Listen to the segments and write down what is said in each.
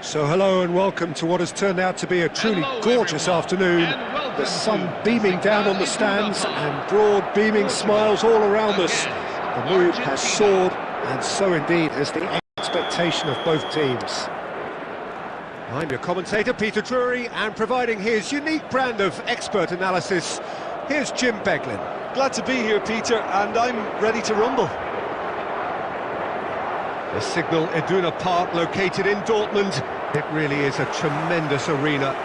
So hello and welcome to what has turned out to be a truly gorgeous afternoon. The sun beaming down on the stands and broad beaming smiles all around us. The mood has soared, and so indeed has the expectation of both teams. I'm your commentator Peter Drury, and providing his unique brand of expert analysis, here's Jim Beglin. Glad to be here, Peter, and I'm ready to rumble. The Signal Iduna Park, located in Dortmund. It really is a tremendous arena.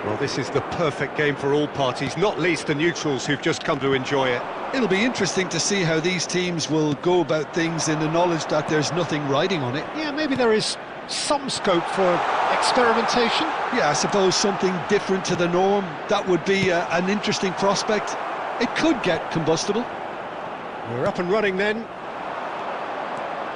Well, this is the perfect game for all parties, not least the neutrals who've just come to enjoy it. It'll be interesting to see how these teams will go about things in the knowledge that there's nothing riding on it. Yeah, maybe there is some scope for experimentation. Yeah, I suppose something different to the norm. That would be an interesting prospect. It could get combustible. We're up and running then.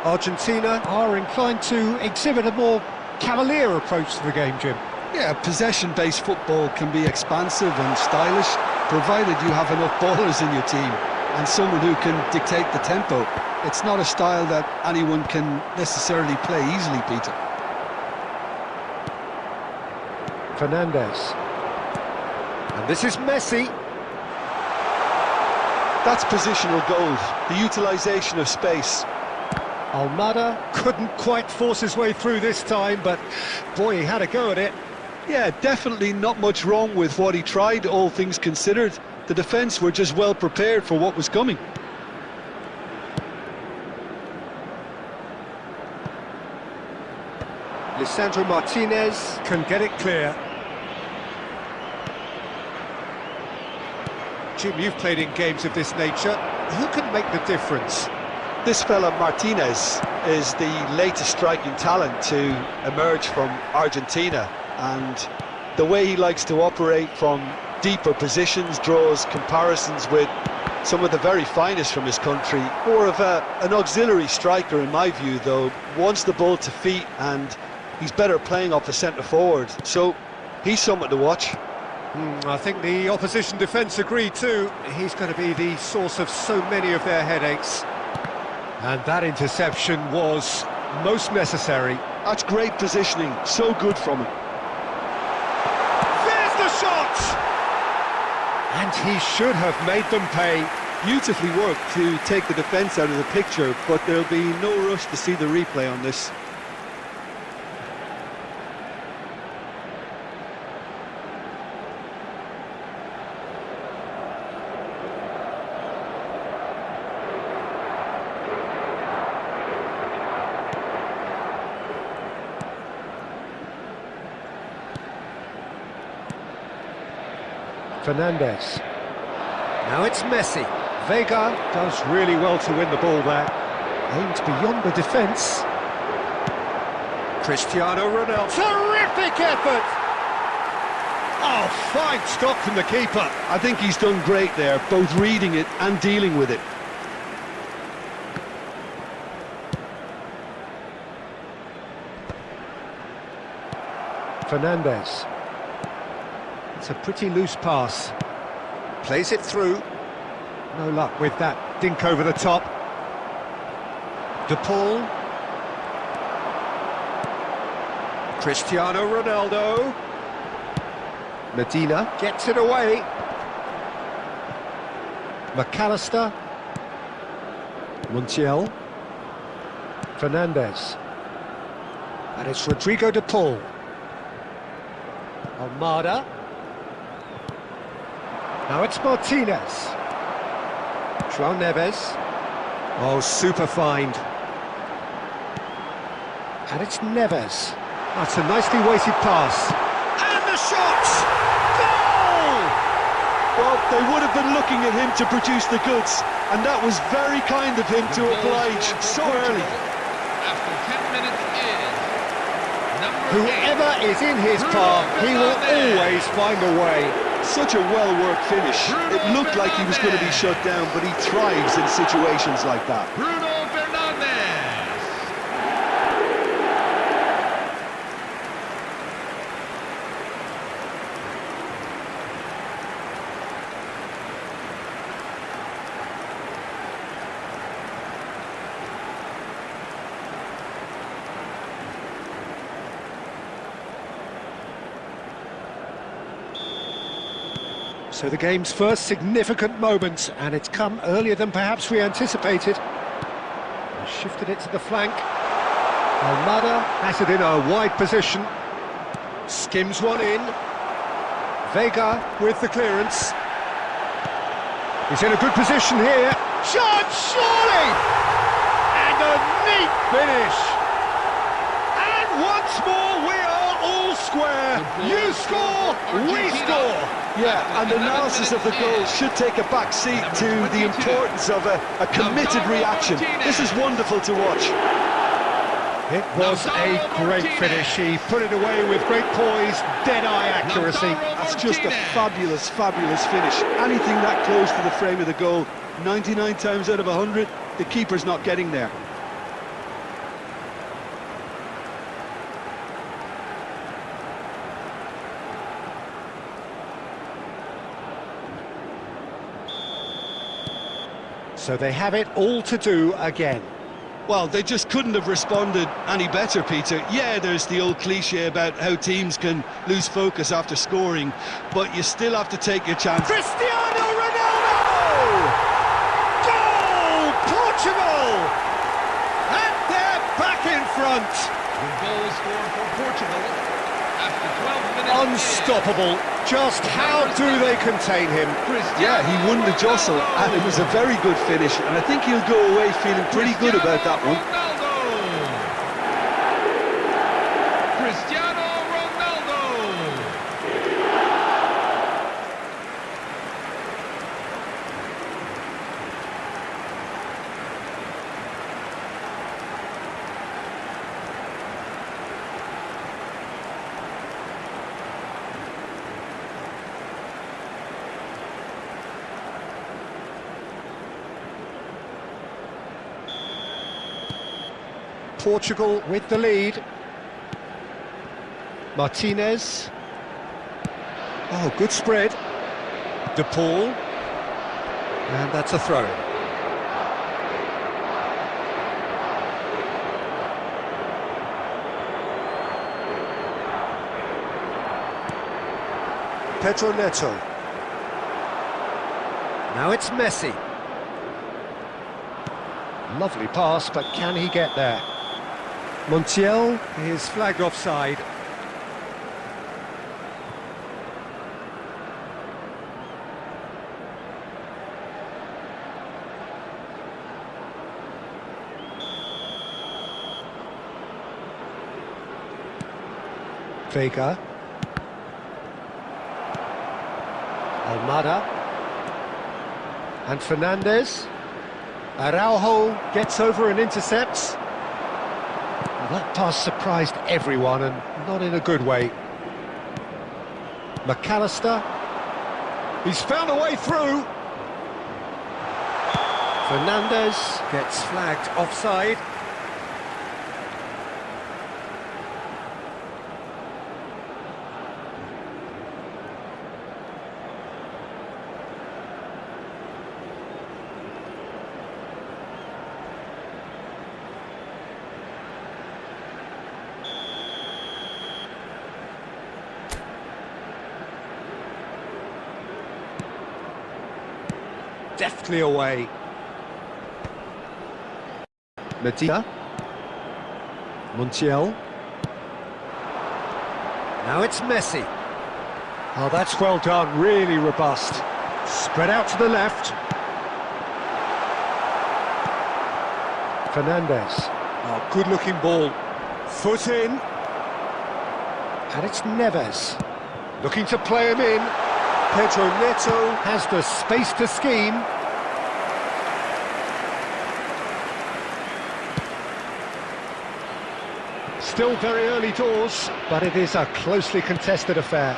Argentina are inclined to exhibit a more cavalier approach to the game, Jim. Yeah, possession-based football can be expansive and stylish, provided you have enough ballers in your team and someone who can dictate the tempo. It's not a style that anyone can necessarily play easily, Peter. Fernandez. And this is Messi. That's positional gold, the utilisation of space. Almada couldn't quite force his way through this time, but boy, he had a go at it. Yeah, definitely not much wrong with what he tried, all things considered. The defence were just well prepared for what was coming. Lisandro Martinez can get it clear. Jim, you've played in games of this nature. Who can make the difference? This fella Martinez is the latest striking talent to emerge from Argentina, and the way he likes to operate from deeper positions draws comparisons with some of the very finest from his country. More of an auxiliary striker in my view, though. Wants the ball to feet, and he's better playing off the centre forward, so he's someone to watch. I think the opposition defence agree too. He's going to be the source of so many of their headaches. And that interception was most necessary. That's great positioning, so good from him. There's the shot! And he should have made them pay. Beautifully worked to take the defence out of the picture, but there'll be no rush to see the replay on this. Fernandez. Now it's Messi. Vega does really well to win the ball there. Aims beyond the defence. Cristiano Ronaldo. Terrific effort! Oh, fine stop from the keeper. I think he's done great there, both reading it and dealing with it. Fernandez. It's a pretty loose pass. Plays it through. No luck with that dink over the top. De Paul. Cristiano Ronaldo. Medina gets it away. McAllister. Montiel. Fernandez. And it's Rodrigo De Paul. Almada. Now it's Martinez. João Neves. Oh, super find. And it's Neves. That's a nicely weighted pass. And the shot! Goal! Well, they would have been looking at him to produce the goods, and that was very kind of him to oblige so early. After 10 minutes is Whoever is in his path, he will always find a way. Such a well-worked finish. It looked like he was going to be shut down, but he thrives in situations like that. Bruno Fernandes. So the game's first significant moment, and it's come earlier than perhaps we anticipated. He shifted it to the flank. Almada has it in a wide position. Skims one in. Vega with the clearance. He's in a good position here. Shot, surely! And a neat finish! And once more we are all square. You score, we score! Yeah, and analysis of the goal should take a back seat to the importance of a committed reaction. This is wonderful to watch. It was a great finish. He put it away with great poise, dead-eye accuracy. That's just a fabulous, fabulous finish. Anything that close to the frame of the goal, 99 times out of 100, the keeper's not getting there. So they have it all to do again. Well, they just couldn't have responded any better, Peter. Yeah, there's the old cliche about how teams can lose focus after scoring, but you still have to take your chance. Cristiano Ronaldo! Goal! Portugal! And they're back in front! The goal scored for Portugal after 12 minutes. Unstoppable. Just how do they contain him? Yeah, he won the jostle, and it was a very good finish, and I think he'll go away feeling pretty good about that one. Cristiano Ronaldo! Portugal with the lead. Martinez. Oh, good spread. De Paul. And that's a throw. Pedro Neto. Now it's Messi. Lovely pass, but can he get there? Montiel is flagged offside. Vega. Almada. And Fernandes. Araujo gets over and intercepts. Well, that pass surprised everyone, and not in a good way. McAllister. He's found a way through. Fernandes gets flagged offside. Deftly away. Medina. Montiel. Now it's Messi. Oh, that's well done, really robust. Spread out to the left. Fernandes. Oh, good-looking ball. Foot in. And it's Neves. Looking to play him in. Pedro Neto has the space to scheme. Still very early doors, but it is a closely contested affair.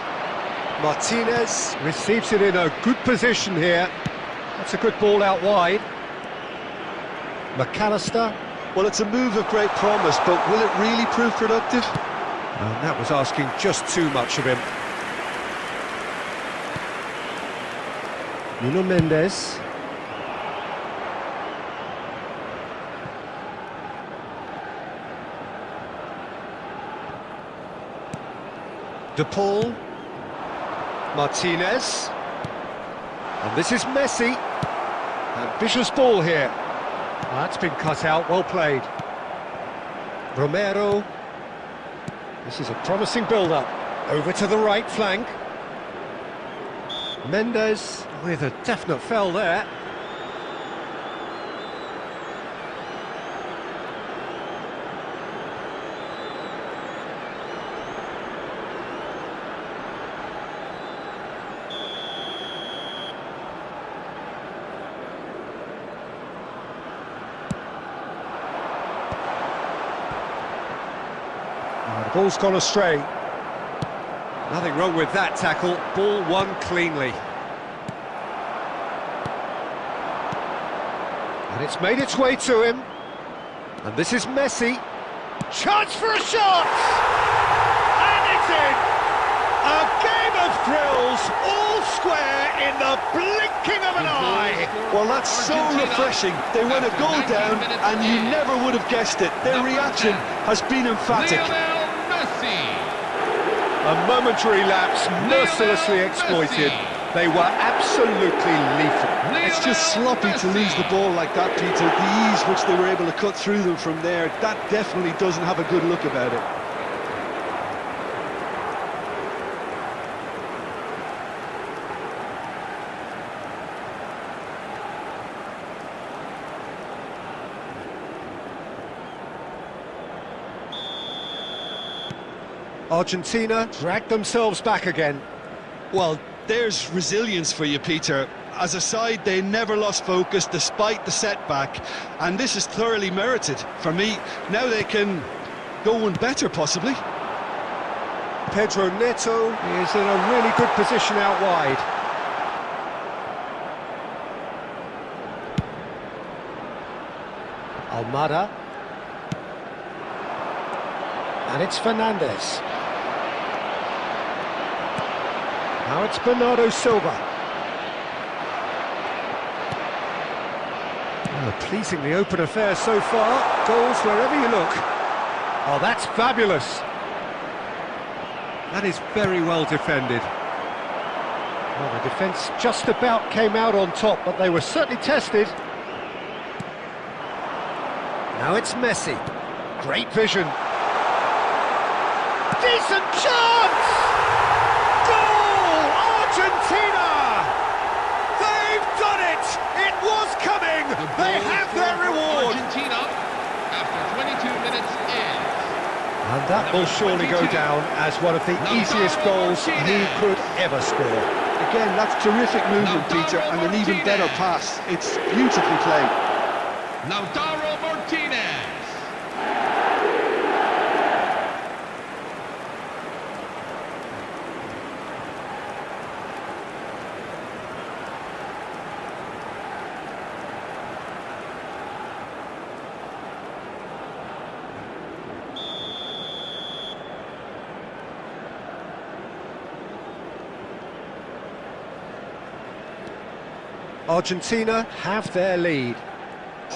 Martinez receives it in a good position here. That's a good ball out wide. McAllister. Well, it's a move of great promise, but will it really prove productive? And that was asking just too much of him. Nuno Mendes. De Paul. Martinez. And this is Messi. Ambitious ball here. That's been cut out, well played. Romero. This is a promising build-up. Over to the right flank. Mendes with a definite foul there. The ball's gone astray. Nothing wrong with that tackle. Ball won cleanly. And it's made its way to him. And this is Messi. Chance for a shot! And it's in! A game of thrills, all square in the blinking of an eye. Well, that's so refreshing. They went a goal down and you never would have guessed it. Their reaction has been emphatic. A momentary lapse, mercilessly exploited. They were absolutely lethal. It's just sloppy to lose the ball like that, Peter. The ease which they were able to cut through them from there, that definitely doesn't have a good look about it. Argentina dragged themselves back again. Well, there's resilience for you, Peter. As a side, they never lost focus despite the setback, and this is thoroughly merited. For me, now they can go one better, possibly. Pedro Neto is in a really good position out wide. Almada. And it's Fernandez. Now it's Bernardo Silva. Oh, pleasingly open affair so far. Goals wherever you look. Oh, that's fabulous. That is very well defended. Well, the defence just about came out on top, but they were certainly tested. Now it's Messi. Great vision. Decent chance! Goal! Argentina! They've done it! It was coming! They have their reward! Argentina, after 22 minutes in. And that will surely go down as one of the easiest goals he could ever score. Again, that's terrific movement, Peter, and an even better pass. It's beautifully played. Lautaro Martinez. Argentina have their lead.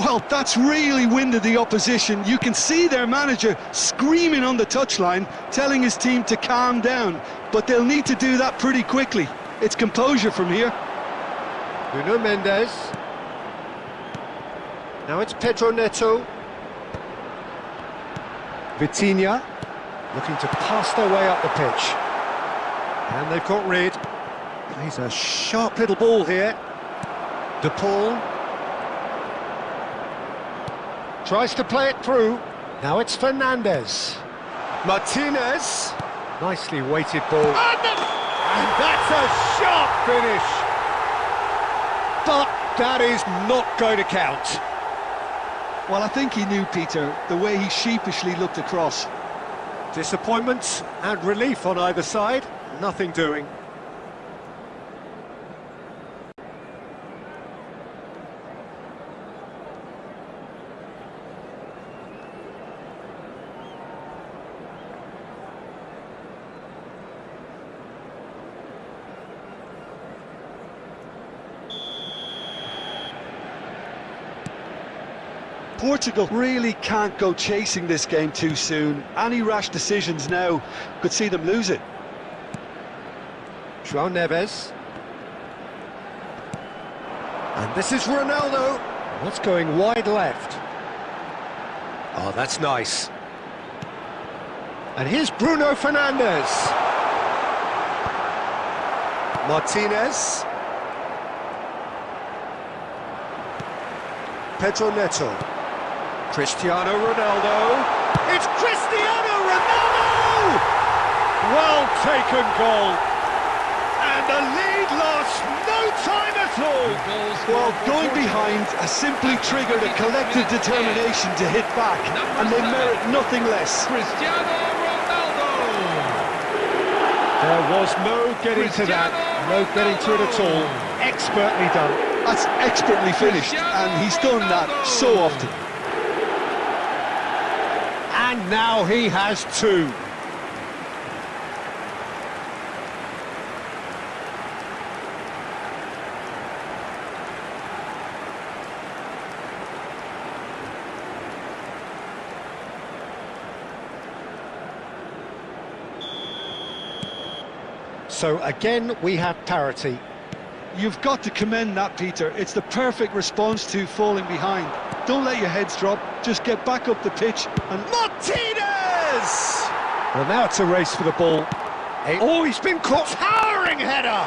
Well, that's really winded the opposition. You can see their manager screaming on the touchline, telling his team to calm down. But they'll need to do that pretty quickly. It's composure from here. Nuno Mendes. Now it's Pedro Neto. Vitinha looking to pass their way up the pitch. And they've got rid. Plays a sharp little ball here. De Paul tries to play it through. Now it's Fernandez. Martinez. Nicely weighted ball. And that's a sharp finish. But that is not going to count. Well, I think he knew, Peter, the way he sheepishly looked across. Disappointment and relief on either side. Nothing doing. Portugal really can't go chasing this game too soon. Any rash decisions now could see them lose it. João Neves. This is Ronaldo. That's going wide left. Oh, that's nice. And here's Bruno Fernandes. Martinez. Pedro Neto. Cristiano Ronaldo. It's Cristiano Ronaldo! Well taken goal. And the lead lasts no time at all. Well, going behind has simply triggered a collective determination to hit back, and they merit nothing less. Cristiano Ronaldo. There was no getting to that, no getting to it at all. Expertly done. That's expertly finished, and he's done that so often. And now he has two. So again, we have parity. You've got to commend that, Peter. It's the perfect response to falling behind. Don't let your heads drop, just get back up the pitch and... Martinez! Well, now it's a race for the ball. Oh, he's been caught. Towering header!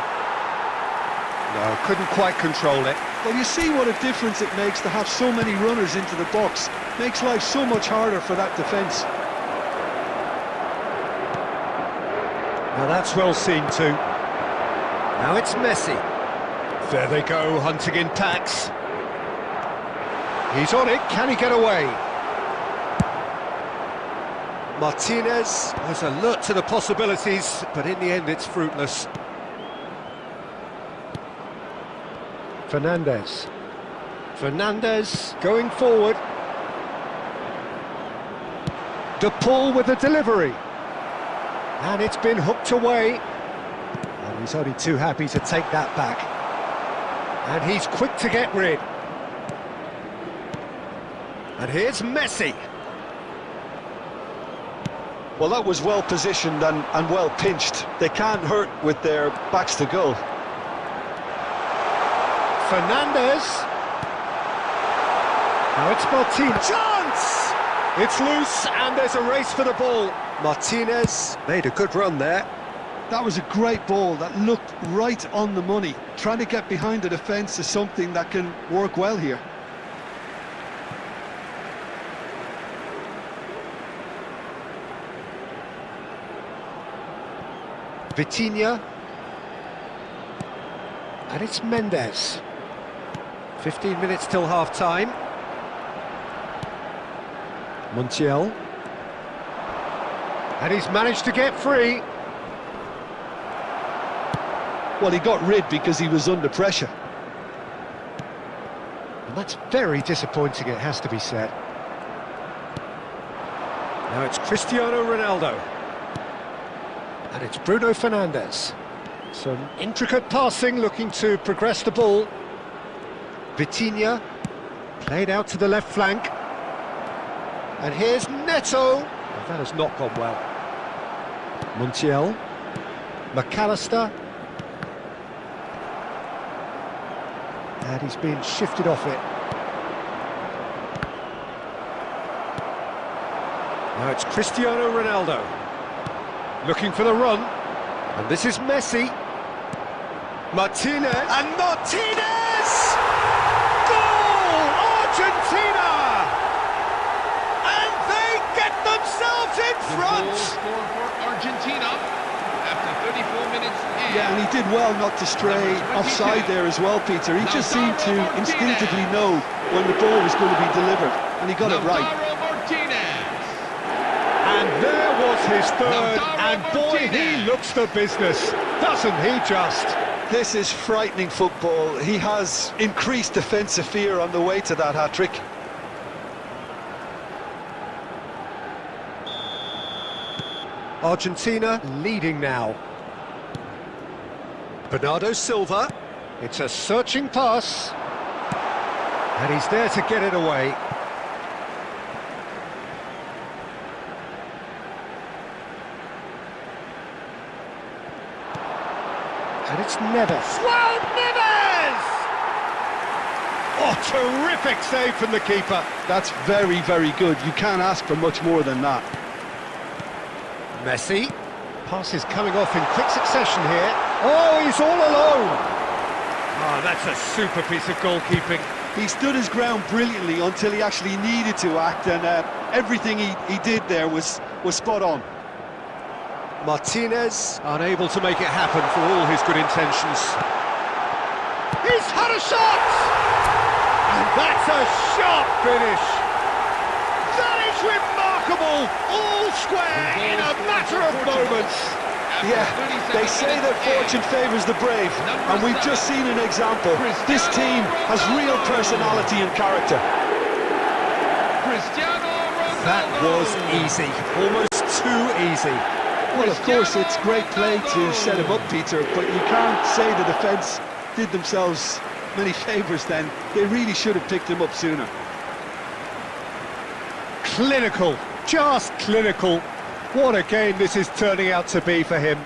No, couldn't quite control it. Well, you see what a difference it makes to have so many runners into the box. Makes life so much harder for that defence. Now that's well seen too. Now it's Messi. There they go, hunting in packs. He's on it, can he get away? Martinez was alert to the possibilities, but in the end it's fruitless. Fernandes. Fernandes going forward. De Paul with the delivery. And it's been hooked away. And he's only too happy to take that back. And he's quick to get rid. And here's Messi. Well, that was well positioned and well pinched. They can't hurt with their backs to goal. Fernandes. Now it's Martinez. Chance! It's loose and there's a race for the ball. Martinez made a good run there. That was a great ball that looked right on the money. Trying to get behind the defence is something that can work well here. Vitinha. And it's Mendes. 15 minutes till half-time. Montiel. And he's managed to get free. Well, he got rid because he was under pressure. And that's very disappointing, it has to be said. Now it's Cristiano Ronaldo. And it's Bruno Fernandes. Some intricate passing, looking to progress the ball. Vitinha, played out to the left flank. And here's Neto. Well, that has not gone well. Montiel. McAllister. And he's been shifted off it. Now it's Cristiano Ronaldo. Looking for the run. And this is Messi. Martinez. And Martinez! Goal! Argentina! And they get themselves in front! Goal scored for Argentina after 34 minutes. Yeah, and he did well not to stray offside there as well, Peter. He just seemed to instinctively know when the ball was going to be delivered, and he got it right. And there was his third, and boy, he looks the business, doesn't he just? This is frightening football. He has increased defensive fear on the way to that hat-trick. Argentina leading now. Bernardo Silva. It's a searching pass. And he's there to get it away. And it's Neves. Wow, Neves! Oh, terrific save from the keeper. That's very, very good. You can't ask for much more than that. Messi. Passes coming off in quick succession here. Oh, he's all alone. Oh, that's a super piece of goalkeeping. He stood his ground brilliantly until he actually needed to act, and everything he did there was spot on. Martinez, unable to make it happen for all his good intentions. He's had a shot! And that's a sharp finish. That is remarkable! All square in a matter of moments. Yeah, they say that fortune favours the brave, and we've just seen an example. This team has real personality and character. That was easy, almost too easy. Well, of course, it's great play to set him up, Peter, but you can't say the defence did themselves many favours then. They really should have picked him up sooner. Clinical, just clinical. What a game this is turning out to be for him.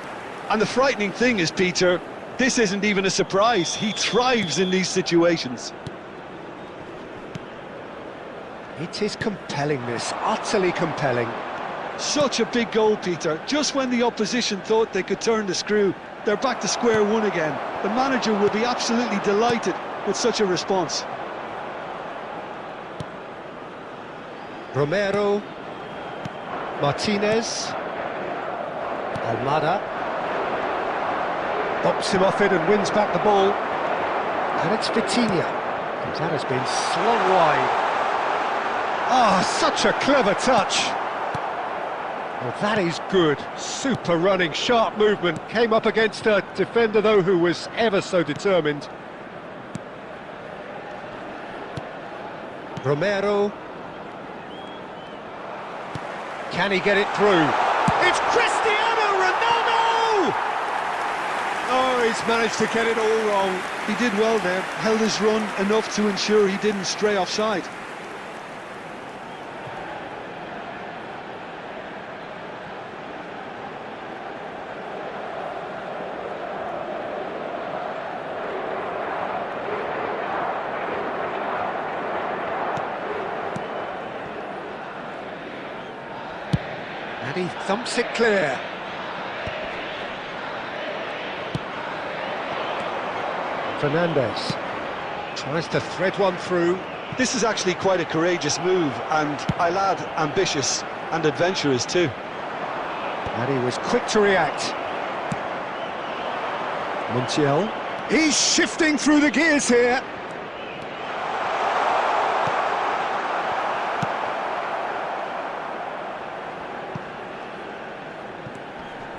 And the frightening thing is, Peter, this isn't even a surprise. He thrives in these situations. It is compelling, this, utterly compelling. Such a big goal, Peter. Just when the opposition thought they could turn the screw, they're back to square one again. The manager will be absolutely delighted with such a response. Romero, Martinez, Almada, bops him off it and wins back the ball. And it's Vitinha, and that has been slung wide. Ah, such a clever touch. Well, that is good. Super running, sharp movement. Came up against a defender, though, who was ever so determined. Romero. Can he get it through? It's Cristiano Ronaldo! Oh, he's managed to get it all wrong. He did well there, held his run enough to ensure he didn't stray offside. And he thumps it clear. Fernandez tries to thread one through. This is actually quite a courageous move, and I'll add ambitious and adventurous too. And he was quick to react. Montiel. He's shifting through the gears here.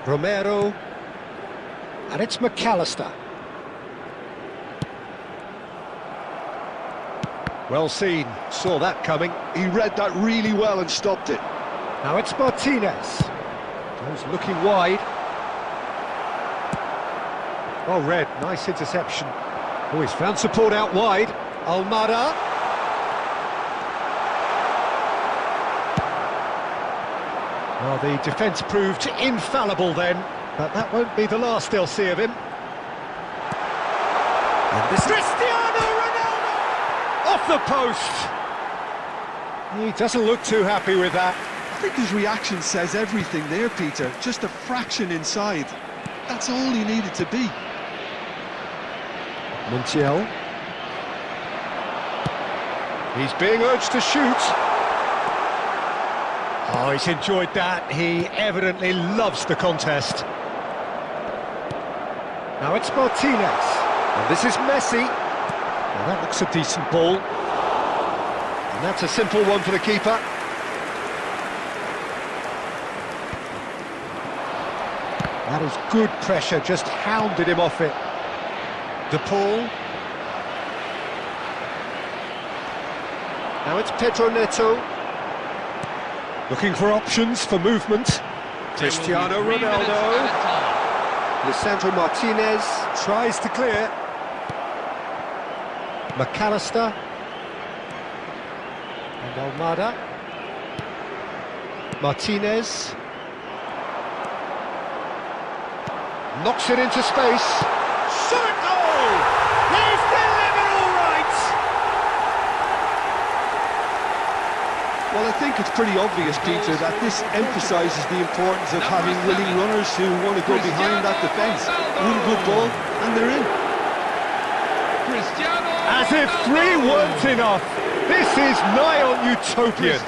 Romero, and it's McAllister. Well seen, saw that coming. He read that really well and stopped it. Now it's Martinez. Goes looking wide. Oh, Red, nice interception. Oh, he's found support out wide. Almada. Well, the defence proved infallible then, but that won't be the last they'll see of him. And this Cristiano Ronaldo! Off the post! He doesn't look too happy with that. I think his reaction says everything there, Peter. Just a fraction inside. That's all he needed to be. Montiel. He's being urged to shoot. Oh, he's enjoyed that. He evidently loves the contest. Now it's Martinez. And this is Messi. Well, that looks a decent ball. And that's a simple one for the keeper. That is good pressure, just hounded him off it. De Paul. Now it's Pedro Neto. Looking for options for movement. Cristiano Ronaldo. Lisandro Martinez tries to clear. McAllister. And Almada. Martinez. Knocks it into space. Shot! Oh! He's delivered all right! Well, I think it's pretty obvious, Peter, that this emphasises the importance of having willing runners who want to go behind that defence, win good ball, and they're in. As if 3 weren't enough, this is nigh on utopian.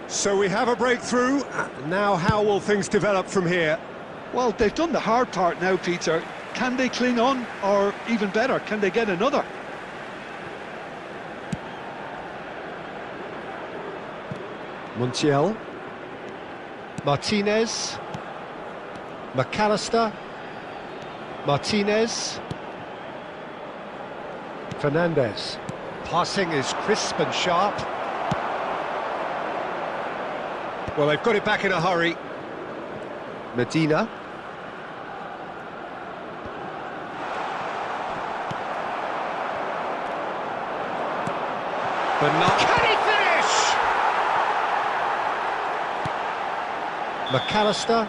So we have a breakthrough. Now how will things develop from here? Well, they've done the hard part now, Peter. Can they cling on, or even better, can they get another? Montiel, Martinez, McAllister, Martinez, Fernandez. Passing is crisp and sharp. Well, they've got it back in a hurry. Medina. But not... Can he finish? McAllister.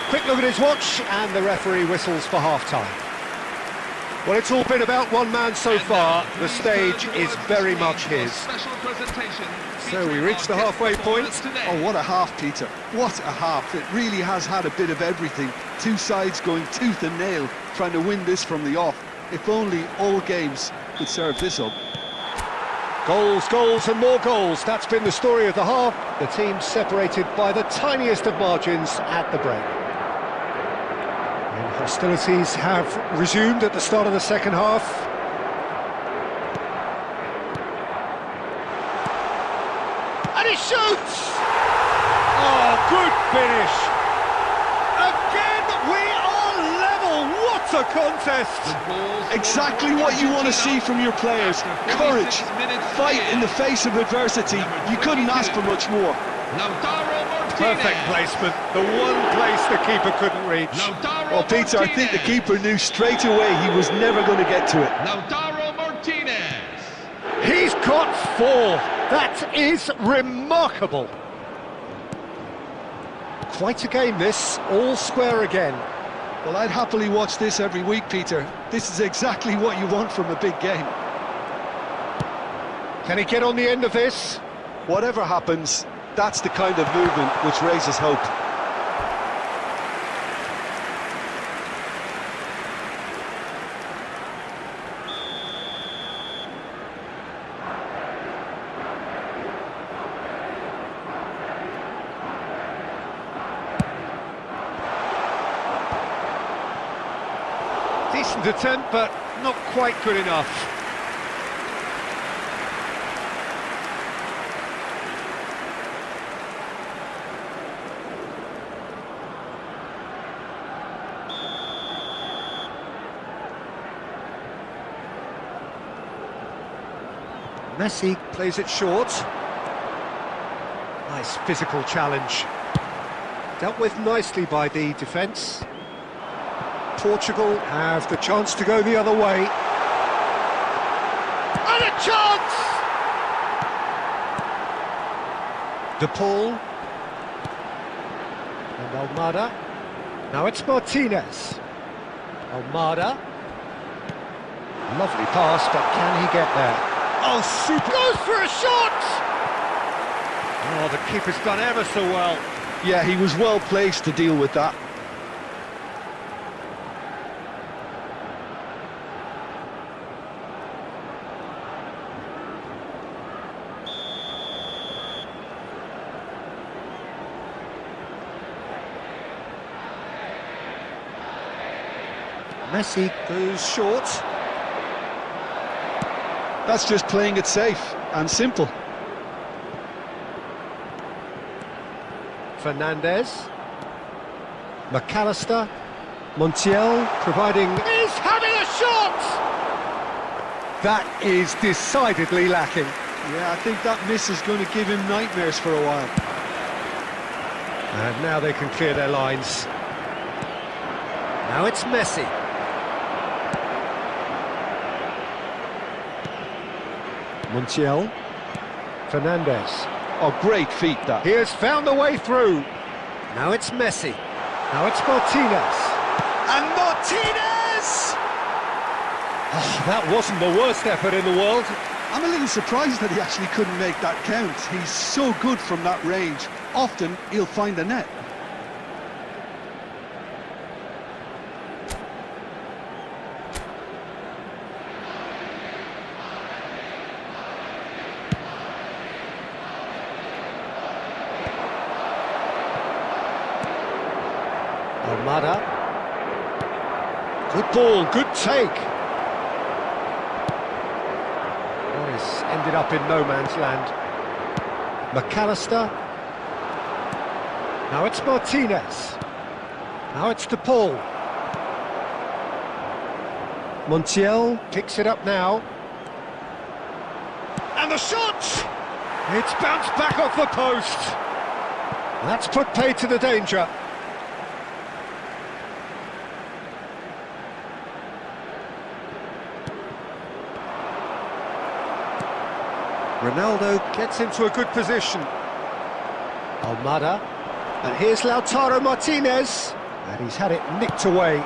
Quick look at his watch, and the referee whistles for half-time. Well, it's all been about one man so far. The stage is very much his. So we reach the halfway point. Oh, what a half, Peter. What a half. It really has had a bit of everything. Two sides going tooth and nail, trying to win this from the off. If only all games could serve this up. Goals, goals and more goals. That's been the story of the half. The team separated by the tiniest of margins at the break. And hostilities have resumed at the start of the second half. And he shoots! Oh, good finish! Again, we are level! What a contest! Exactly what you want to see from your players. Courage, fight in the face of adversity. You couldn't ask for much more. Perfect placement, the one place the keeper couldn't reach. Well, Peter, I think the keeper knew straight away he was never going to get to it. He's got 4. That is remarkable. Quite a game this, all square again. Well, I'd happily watch this every week, Peter. This is exactly what you want from a big game. Can he get on the end of this? Whatever happens, that's the kind of movement which raises hope. Decent attempt, but not quite good enough. Messi plays it short. Nice physical challenge. Dealt with nicely by the defence. Portugal have the chance to go the other way. And a chance! De Paul. And Almada. Now it's Martinez. Almada. Lovely pass, but can he get there? Oh, super! Goes for a shot! Oh, the keeper's done ever so well. Yeah, he was well placed to deal with that. Messi goes short. That's just playing it safe and simple. Fernandez. McAllister. Montiel providing... He's having a shot! That is decidedly lacking. Yeah, I think that miss is going to give him nightmares for a while. And now they can clear their lines. Now it's Messi. Montiel. Fernandez. Oh, great feat that. He has found the way through. Now it's Messi. Now it's Martinez. And Martinez! Oh, that wasn't the worst effort in the world. I'm a little surprised that he actually couldn't make that count. He's so good from that range. Often he'll find the net. Almada. Good ball, good take. Morris ended up in no man's land. McAllister. Now it's Martinez. Now it's DePaul. Montiel picks it up now. And the shot! It's bounced back off the post. That's put paid to the danger. Ronaldo gets into a good position. Almada. And here's Lautaro Martinez. And he's had it nicked away.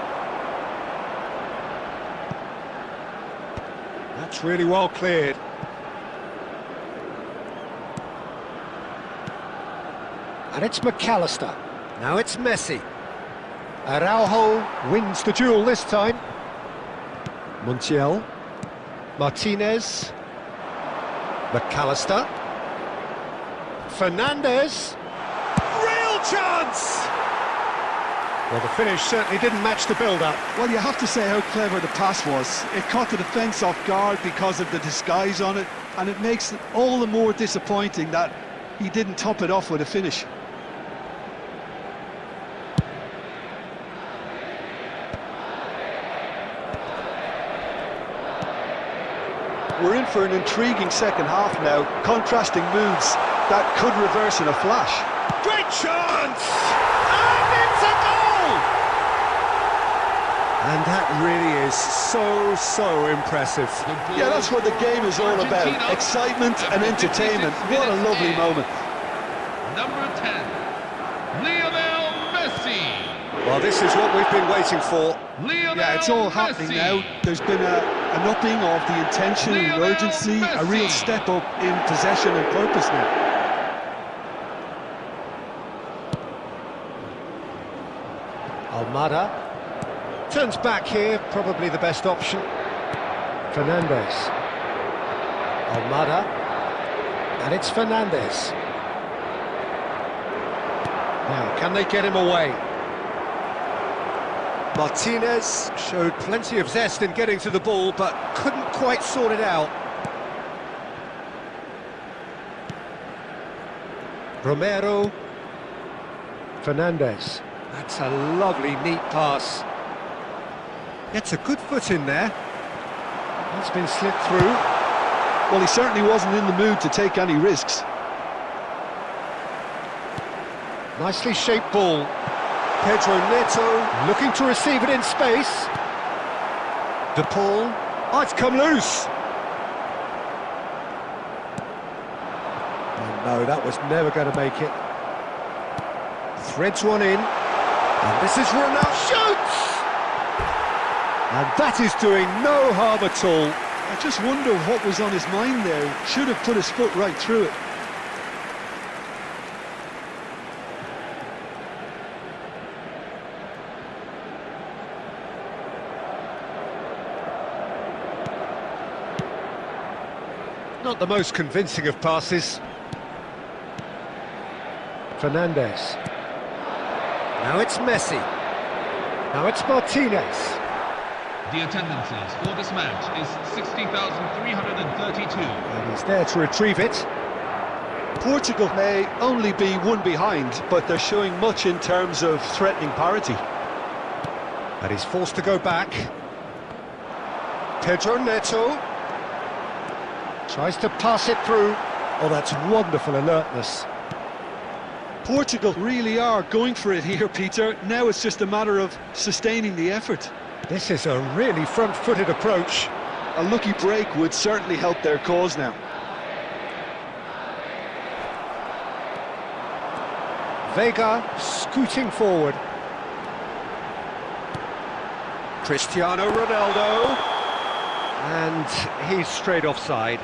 That's really well cleared. And it's McAllister. Now it's Messi. Araujo wins the duel this time. Montiel. Martinez. McAllister. Fernandez. Real chance! Well, the finish certainly didn't match the build-up. Well, you have to say how clever the pass was. It caught the defence off guard because of the disguise on it, and it makes it all the more disappointing that he didn't top it off with a finish. We're in for an intriguing second half now, contrasting moods that could reverse in a flash. Great chance! And it's a goal! And that really is so impressive. Yeah, that's what the game is all about. Excitement and entertainment. What a lovely moment. Number 10, Lionel Messi. Well, this is what we've been waiting for. Yeah, it's all happening now. There's been an upping of the intention and urgency, a real step up in possession and purpose now. Almada turns back here, probably the best option. Fernandez. Almada. And it's Fernandez. Now, can they get him away? Martinez showed plenty of zest in getting to the ball, but couldn't quite sort it out. Romero. Fernandez. That's a lovely, neat pass. Gets a good foot in there. That's been slipped through. Well, he certainly wasn't in the mood to take any risks. Nicely shaped ball. Pedro Neto looking to receive it in space. DePaul. Oh, it's come loose. Oh, no, that was never going to make it. Threads one in. And this is Ronaldo. Shoots! And that is doing no harm at all. I just wonder what was on his mind there. Should have put his foot right through it. Not the most convincing of passes. Fernandez. Now it's Messi. Now it's Martinez. The attendances for this match is 60,332. And he's there to retrieve it. Portugal may only be one behind, but they're showing much in terms of threatening parity. And he's forced to go back. Pedro Neto. Tries to pass it through. Oh, that's wonderful alertness. Portugal really are going for it here, Peter. Now it's just a matter of sustaining the effort. This is a really front-footed approach. A lucky break would certainly help their cause now. Vega scooting forward. Cristiano Ronaldo. And he's straight offside.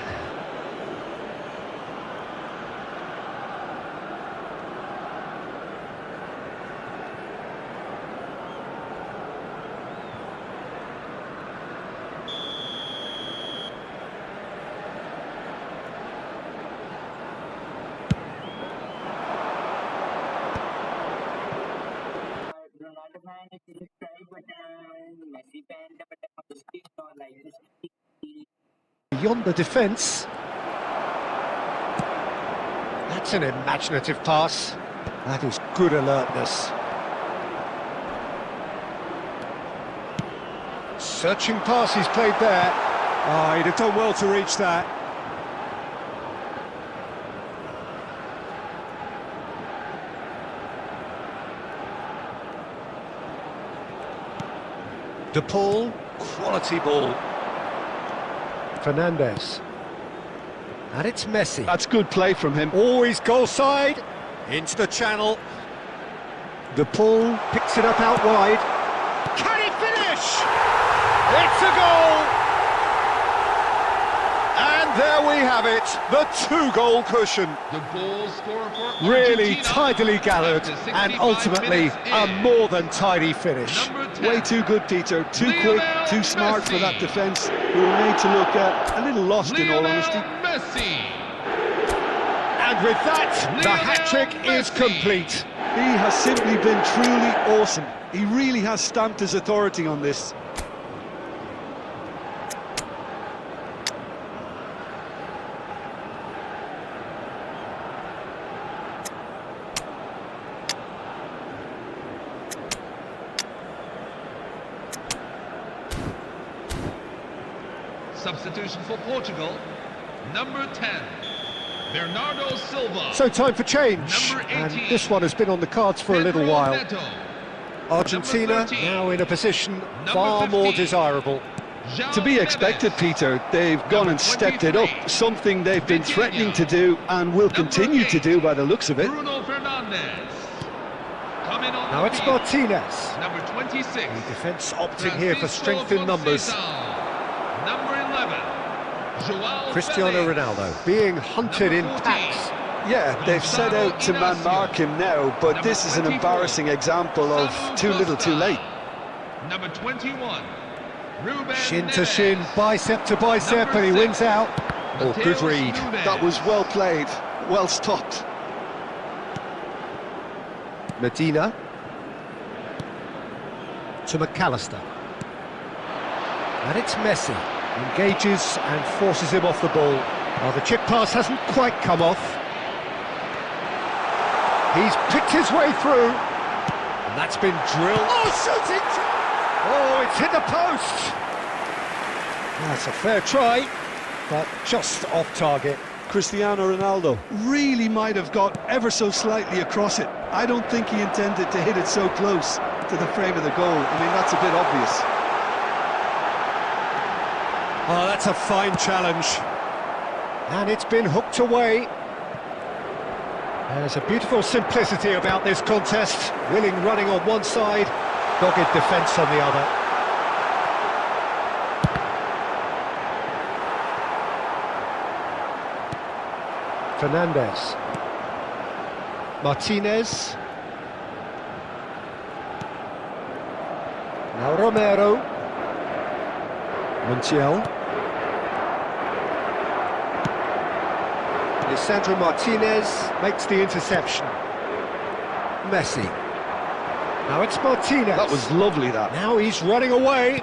Beyond the defence. That's an imaginative pass. That is good alertness. Searching pass he's played there. Oh, he'd have done well to reach that. De Paul, quality ball. Fernandes. And it's Messi. That's good play from him. Always goal side. Into the channel. De Paul picks it up out wide. Can he finish? It's a goal! And there we have it, the two-goal cushion. The goal scorer for Really Argentina tidily gathered after and 65 ultimately minutes a in. more than tidy finish. Number 10. Way too good, Peter. Too quick, too smart for that defence. We were made to look a little lost, in all honesty. Messi. And with that, the hat-trick is complete. He has simply been truly awesome. He really has stamped his authority on this. Substitution for Portugal. Number 10, Bernardo Silva. So time for change, Number 18, and this one has been on the cards for a little Pedro while. Neto. Argentina Number 13, now in a position Number far more 15, desirable. João To be expected, Neves. Peter. They've gone and stepped it up, 23, something they've been threatening to do and will Number continue to 8, do by the looks of it. Bruno Fernandes. Coming on Now the it's field. Martinez. Number 26. The defence opting here for Francisco strength in numbers. Conceição. Number 11. João Cristiano Felix. Ronaldo being hunted in Number 14. packs. Yeah, they've set out to man-mark him now, but this is an embarrassing example of too little too late. Number 21. Ruben Shin to Neves. shin, bicep to bicep, Number and he 6, wins out. Oh, good Mateus read. Nunes. That was well played, well stopped. Medina to McAllister. And it's Messi. Engages and forces him off the ball. Oh, the chip pass hasn't quite come off. He's picked his way through. And that's been drilled. Oh, shooting! Oh, it's hit the post. That's a fair try, but just off target. Cristiano Ronaldo really might have got ever so slightly across it. I don't think he intended to hit it so close to the frame of the goal. I mean, that's a bit obvious. Oh, that's a fine challenge. And it's been hooked away. There's a beautiful simplicity about this contest. Willing running on one side, dogged defence on the other. Fernandes. Martinez. Now Romero. Montiel. Lisandro Martinez makes the interception. Messi. Now it's Martinez. That was lovely, that. Now he's running away.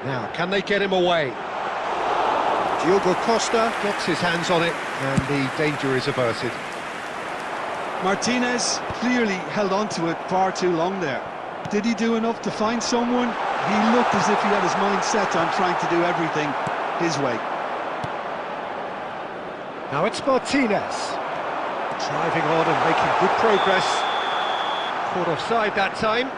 Now, can they get him away? Diogo Costa gets his hands on it, and the danger is averted. Martinez clearly held on to it far too long there. Did he do enough to find someone? He looked as if he had his mind set on trying to do everything his way. Now it's Martinez. Driving on and making good progress. Caught offside that time.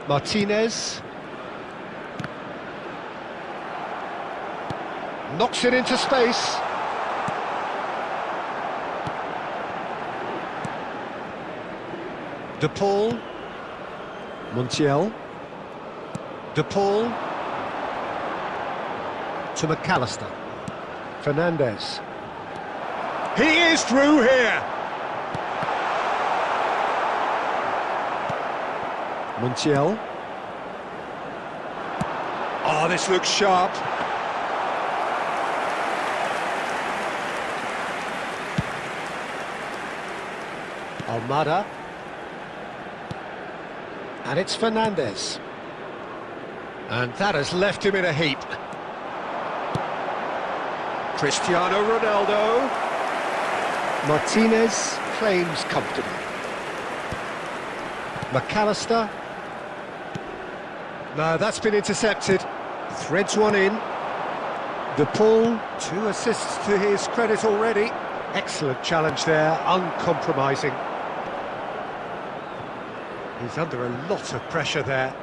Martinez. Knocks it into space. De Paul. Montiel. De Paul. To McAllister. Fernandez. He is through here. Montiel. Oh, this looks sharp. Almada. And it's Fernandez. And that has left him in a heap. Cristiano Ronaldo. Martinez claims comfortably. McAllister. No, that's been intercepted. Threads one in. De Paul, 2 assists to his credit already. Excellent challenge there, uncompromising. He's under a lot of pressure there.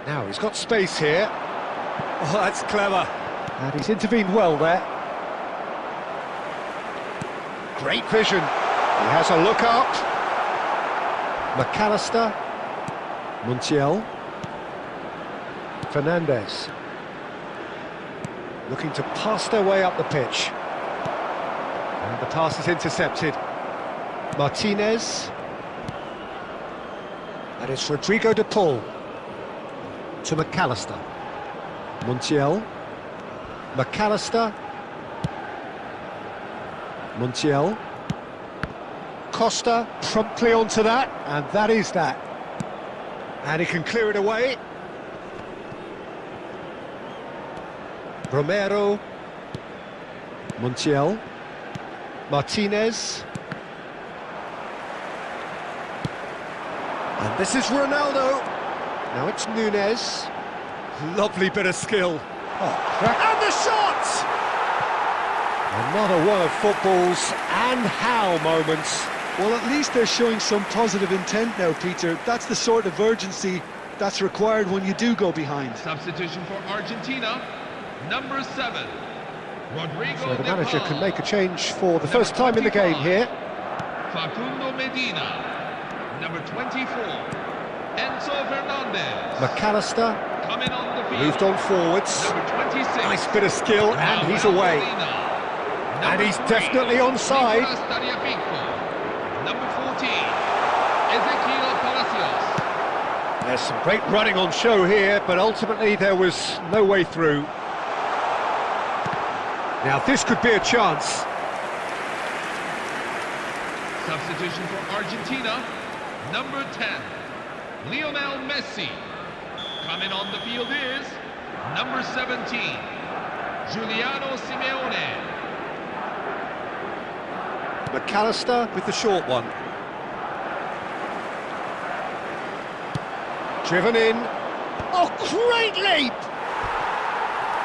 Now he's got space here. Oh, that's clever. And he's intervened well there. Great vision. He has a look up. McAllister. Montiel. Fernandez. Looking to pass their way up the pitch. And the pass is intercepted. Martinez. And it's Rodrigo de Paul. To McAllister. Montiel. McAllister. Montiel. Costa promptly onto that, and that is that. And he can clear it away. Romero. Montiel. Martinez. And this is Ronaldo. Now it's Nunez. Lovely bit of skill. Oh, and the shot! Another one of football's and how moments. Well, at least they're showing some positive intent now, Peter. That's the sort of urgency that's required when you do go behind. Substitution for Argentina, number 7, Rodrigo. So the manager can make a change for the first time in the game here. Facundo Medina, number 24, Enzo Fernandez. McAllister Coming on the field. moved on forwards. Number 26. Nice bit of skill, and he's away. And he's definitely onside. Number 14, Ezequiel Palacios. There's some great running on show here, but ultimately there was no way through. Now this could be a chance. Substitution for Argentina, number 10, Lionel Messi. Coming on the field is number 17, Giuliano Simeone. McAllister with the short one. Driven in. Oh, great leap!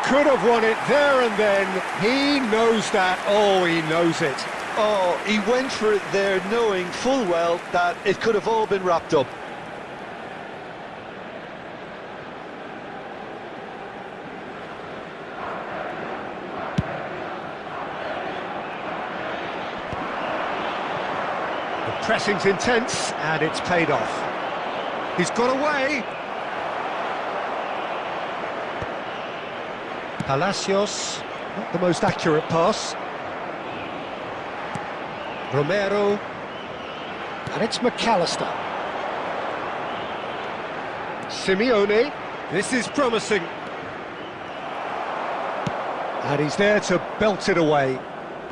Could have won it there and then. He knows that. Oh, he knows it. Oh, he went for it there knowing full well that it could have all been wrapped up. The pressing's intense, and it's paid off. He's got away. Palacios, not the most accurate pass. Romero, and it's McAllister. Simeone, this is promising. And he's there to belt it away.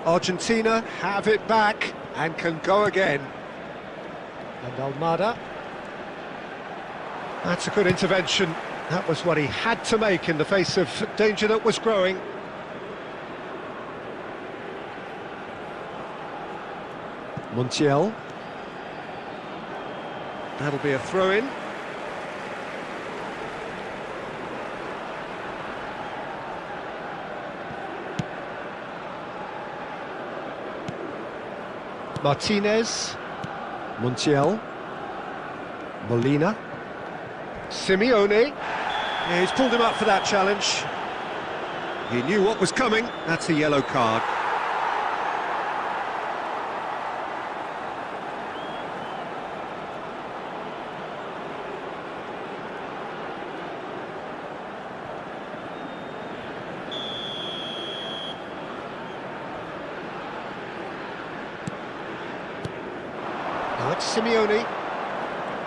Argentina have it back and can go again. And Almada. That's a good intervention. That was what he had to make in the face of danger that was growing. Montiel. That'll be a throw-in. Martinez. Montiel. Molina. Simeone. Yeah, he's pulled him up for that challenge. He knew what was coming. That's a yellow card. Now it's Simeone.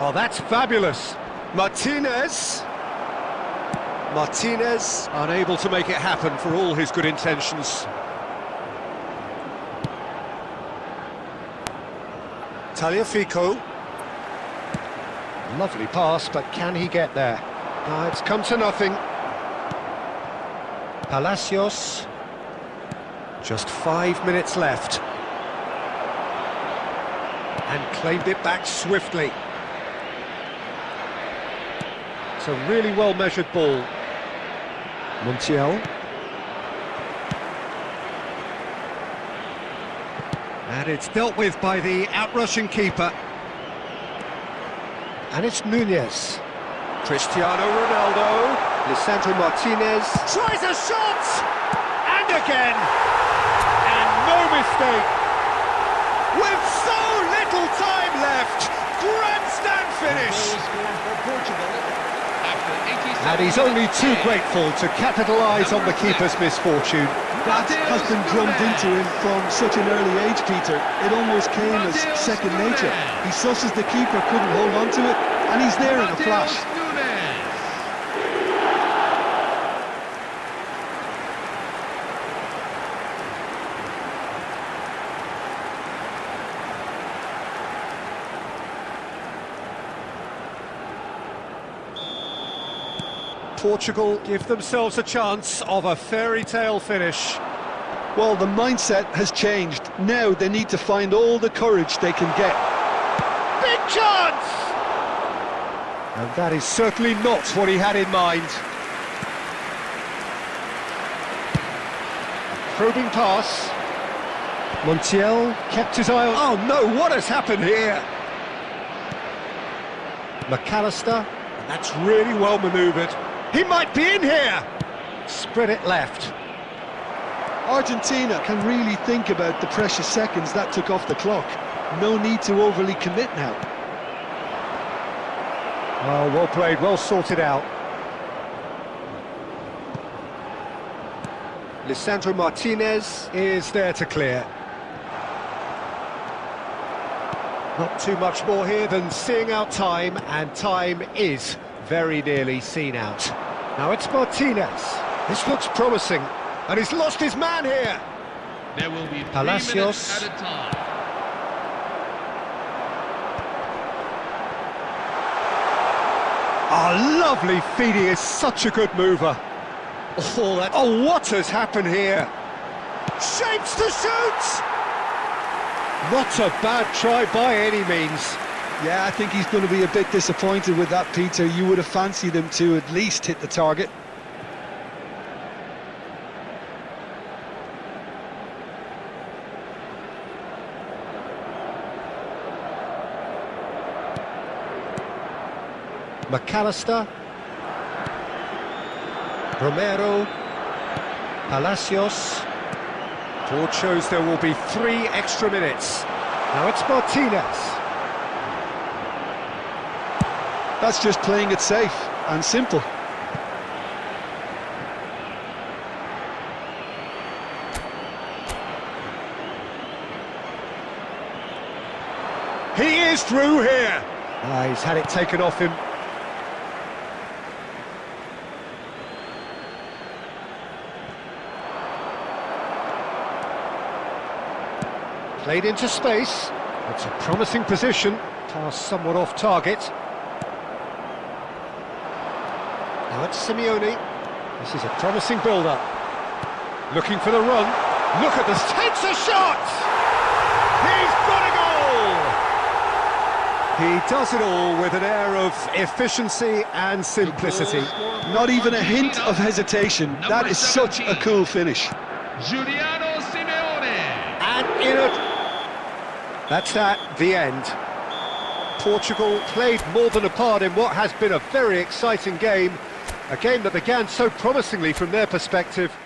Oh, that's fabulous. Martinez, unable to make it happen for all his good intentions. Tagliafico. Lovely pass, but can he get there? It's come to nothing. Palacios. Just 5 minutes left. And claimed it back swiftly. It's a really well-measured ball. Montiel. And it's dealt with by the outrushing keeper. And it's Nunez. Cristiano Ronaldo. Lisandro Martinez. Tries a shot! And again! And no mistake! With so little time left! Grandstand finish! Goal scored for Portugal. And he's only too grateful to capitalise on the keeper's misfortune. That has been drummed into him from such an early age, Peter. It almost came as second nature. He susses the keeper couldn't hold on to it, and he's there in a flash. Portugal give themselves a chance of a fairy tale finish. Well, the mindset has changed. Now they need to find all the courage they can get. Big chance! And that is certainly not what he had in mind. Probing pass. Montiel kept his eye on... Oh no, what has happened here? McAllister, and that's really well manoeuvred. He might be in here! Spread it left. Argentina can really think about the precious seconds that took off the clock. No need to overly commit now. Oh, well played, well sorted out. Lisandro Martinez is there to clear. Not too much more here than seeing out time, and time is very nearly seen out. Now it's Martinez. This looks promising, and he's lost his man here. There will be 3 Palacios. minutes at a time. Oh, lovely feed. He is such a good mover. Oh, what has happened here? Shapes to shoot! Not a bad try by any means. Yeah, I think he's going to be a bit disappointed with that, Peter. You would have fancied him to at least hit the target. McAllister. Romero. Palacios. Board shows there will be 3 extra minutes. Now it's Martinez. That's just playing it safe and simple. He is through here. He's had it taken off him. Played into space. It's a promising position. Pass somewhat off target. Now it's Simeone. This is a promising build-up. Looking for the run. Look at this. Takes a shot! He's got a goal! He does it all with an air of efficiency and simplicity. Not even a hint of hesitation. That is such a cool finish. Giuliano Simeone. And in it. That's that, the end. Portugal played more than a part in what has been a very exciting game. A game that began so promisingly from their perspective.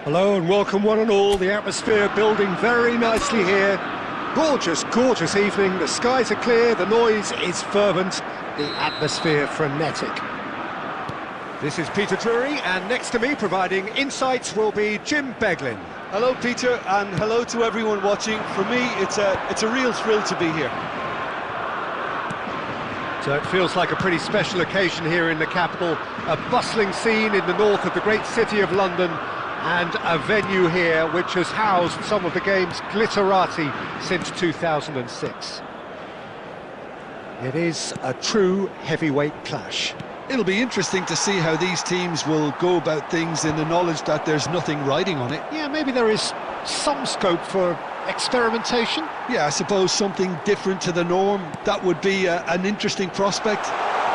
Hello and welcome one and all. The atmosphere building very nicely here. Gorgeous, gorgeous evening. The skies are clear, the noise is fervent, the atmosphere frenetic. This is Peter Drury, and next to me providing insights will be Jim Beglin. Hello, Peter, and hello to everyone watching. For me, it's a real thrill to be here. So it feels like a pretty special occasion here in the capital. A bustling scene in the north of the great city of London, and a venue here which has housed some of the game's glitterati since 2006. It is a true heavyweight clash. It'll be interesting to see how these teams will go about things in the knowledge that there's nothing riding on it. Yeah, maybe there is some scope for experimentation. Yeah, I suppose something different to the norm. That would be an interesting prospect.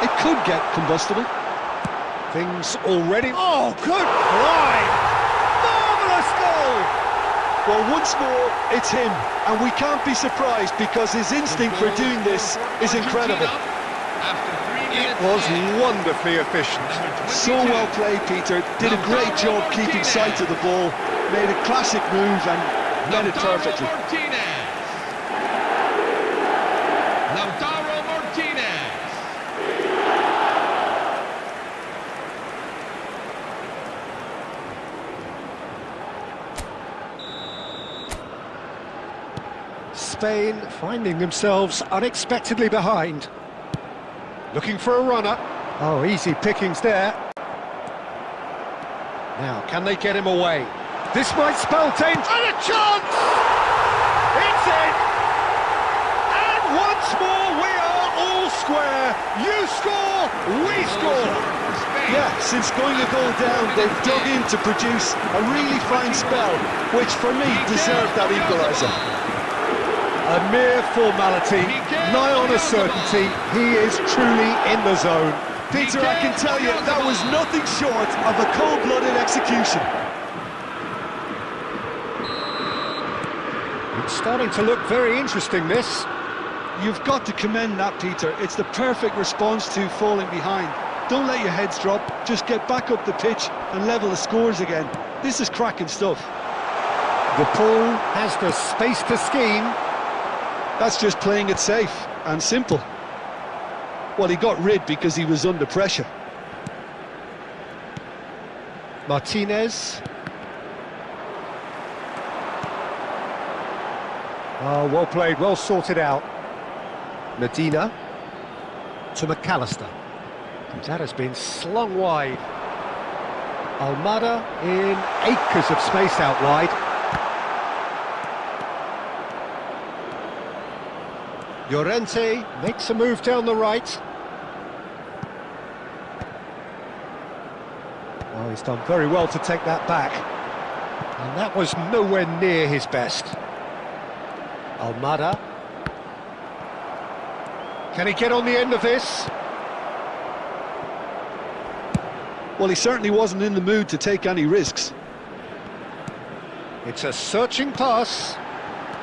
It could get combustible. Things already... Oh, good line! Marvellous goal! Well, once more, it's him, and we can't be surprised because his instinct for doing this is incredible. It was wonderfully efficient. So well played, Peter. Did a great job keeping sight of the ball. Made a classic move and read it perfectly. Spain finding themselves unexpectedly behind. Looking for a runner. Oh, easy pickings there. Now, can they get him away? This might spell danger. And a chance! It's in! And once more we are all square. You score, we score. Yeah, since going a goal down, they've dug in to produce a really fine spell, which for me deserved that equaliser. A mere formality, nigh on a certainty. He is truly in the zone. Peter, I can tell you, that was nothing short of a cold-blooded execution. It's starting to look very interesting, this. You've got to commend that, Peter. It's the perfect response to falling behind. Don't let your heads drop. Just get back up the pitch and level the scores again. This is cracking stuff. The pool has the space to scheme. That's just playing it safe and simple. Well, he got rid because he was under pressure. Martinez. Oh, well played, well sorted out. Medina to McAllister. That has been slung wide. Almada in acres of space out wide. Llorente makes a move down the right. Oh, he's done very well to take that back. And that was nowhere near his best. Almada. Can he get on the end of this? Well, he certainly wasn't in the mood to take any risks. It's a searching pass.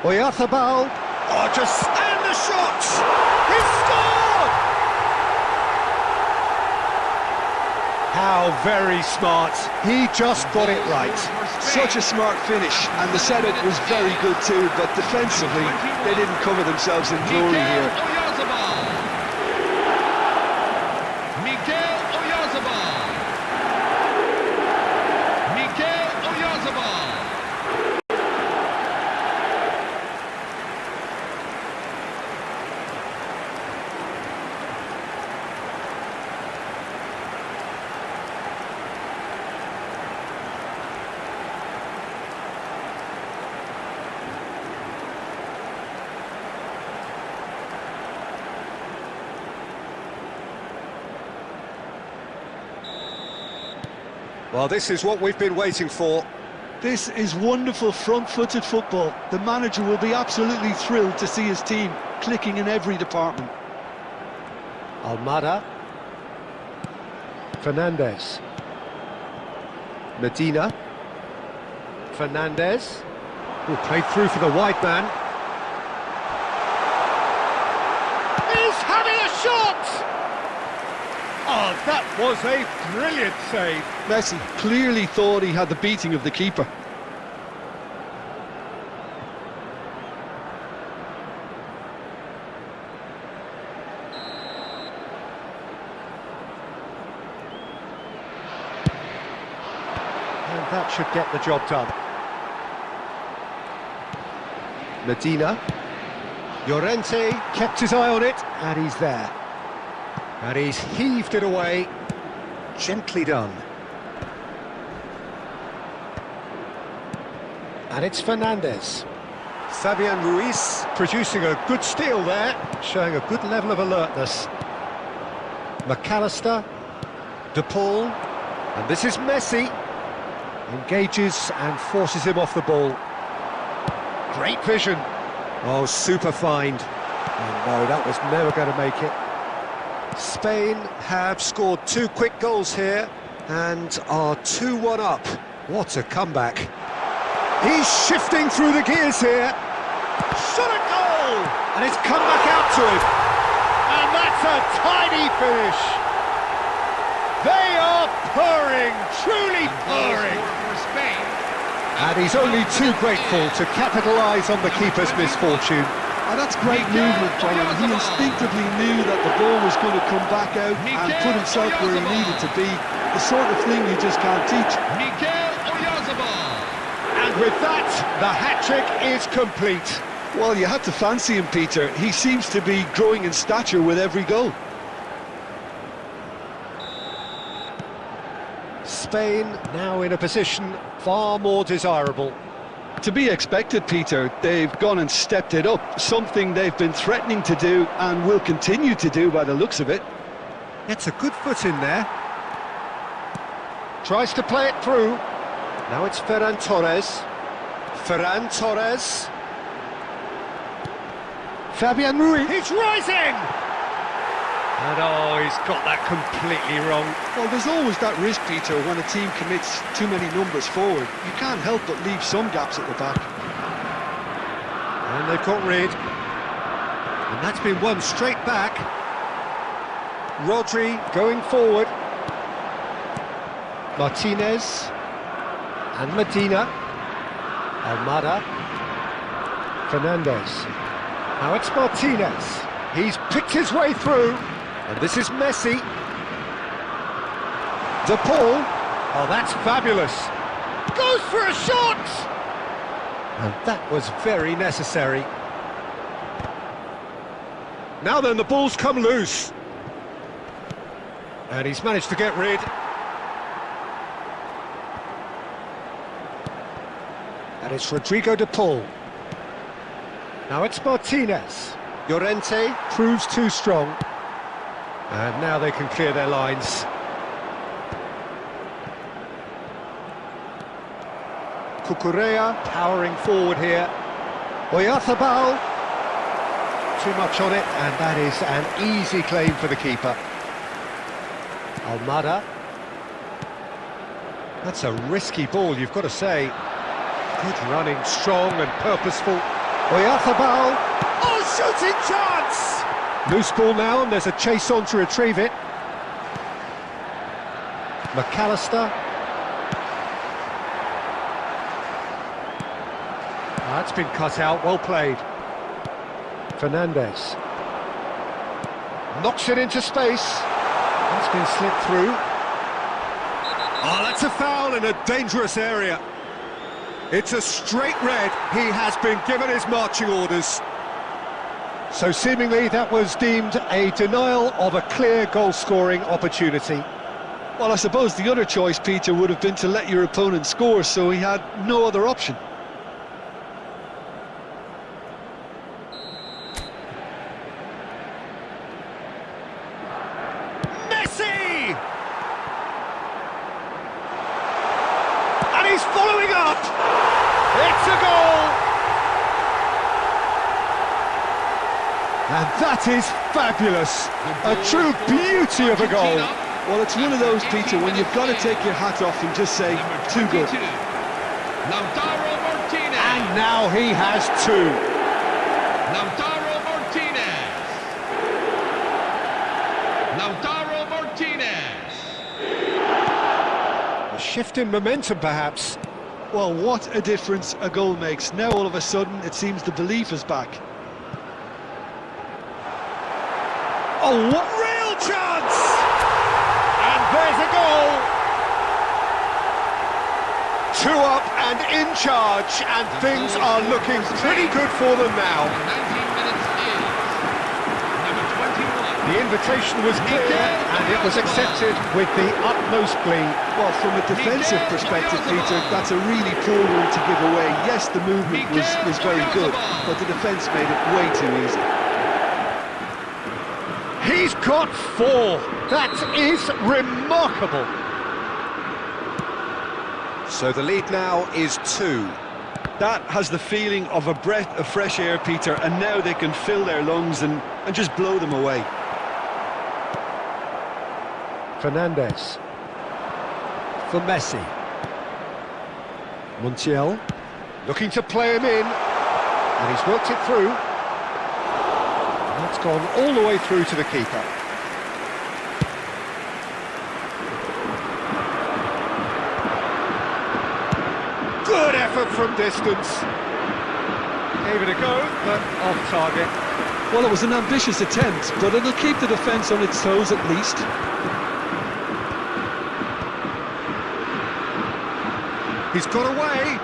Oyarzabal. Oh, just... and the shot! He scored! How very smart. He just got it right. Such a smart finish, and the setup was very good too, but defensively, they didn't cover themselves in glory here. Well, this is what we've been waiting for. This is wonderful front-footed football. The manager will be absolutely thrilled to see his team clicking in every department. Almada. Fernandez. Medina. Fernandez. Who played through for the wide man. He's having a shot! Oh, that was a brilliant save. Messi clearly thought he had the beating of the keeper. And that should get the job done. Medina. Llorente kept his eye on it, and he's there. And he's heaved it away. Gently done. And it's Fernandez. Fabian Ruiz producing a good steal there, showing a good level of alertness. McAllister. De Paul. And this is Messi. Engages and forces him off the ball. Great vision. Oh, super find. Oh no, that was never going to make it. Spain have scored 2 quick goals here and are 2-1 up. What a comeback. He's shifting through the gears here. Shot a goal! And it's come back out to him. And that's a tidy finish. They are purring, truly purring. For Spain. And he's only too grateful to capitalise on the keeper's misfortune. And that's great movement from him. He instinctively knew that the ball was going to come back out and put himself where he needed to be. The sort of thing you just can't teach. And with that, the hat-trick is complete. Well, you had to fancy him, Peter. He seems to be growing in stature with every goal. Spain now in a position far more desirable. To be expected, Peter. They've gone and stepped it up, something they've been threatening to do and will continue to do by the looks of it. It's a good foot in there. Tries to play it through. Now it's Ferran Torres. Ferran Torres. Fabian Ruiz. He's rising! And oh, he's got that completely wrong. Well, there's always that risk, Peter, when a team commits too many numbers forward. You can't help but leave some gaps at the back. And they've got rid. And that's been won straight back. Rodri going forward. Martinez. And Medina. Almada. Fernandez. Now it's Martinez. He's picked his way through. And this is Messi. De Paul. Oh, that's fabulous. Goes for a shot! And that was very necessary. Now then, the ball's come loose. And he's managed to get rid. And it's Rodrigo De Paul. Now it's Martinez. Llorente proves too strong. And now they can clear their lines. Cucurella powering forward here. Oyarzabal. Too much on it, and that is an easy claim for the keeper. Almada. That's a risky ball, you've got to say. Good running, strong and purposeful. Oyarzabal. Oh, shooting chance! Loose ball now, and there's a chase on to retrieve it. McAllister. That's been cut out, well played. Fernandez. Knocks it into space. That's been slipped through. Oh, that's a foul in a dangerous area. It's a straight red. He has been given his marching orders. So seemingly that was deemed a denial of a clear goal-scoring opportunity. Well, I suppose the other choice, Peter, would have been to let your opponent score, so he had no other option. Messi! And that is fabulous. A true beauty of a goal. Well, it's one of those, Peter, when you've got to take your hat off and just say, too good. Lautaro Martinez. And now he has two. Lautaro Martinez. Lautaro Martinez. A shift in momentum, perhaps. Well, what a difference a goal makes. Now, all of a sudden, it seems the belief is back. Oh, what real chance! And there's a goal! 2 up and in charge, and things are looking pretty good for them now. 19 minutes in. Number 21. The invitation was clear, and it was accepted with the utmost glee. Well, from a defensive perspective, Peter, that's a really poor one to give away. Yes, the movement was very good, but the defence made it way too easy. He's got 4. That is remarkable. So the lead now is 2. That has the feeling of a breath of fresh air, Peter, and now they can fill their lungs and just blow them away. Fernandes. For Messi. Montiel. Looking to play him in. And he's worked it through. That's gone all the way through to the keeper. Good effort from distance. Gave it a go, but off target. Well, it was an ambitious attempt, but it'll keep the defence on its toes at least. He's got away.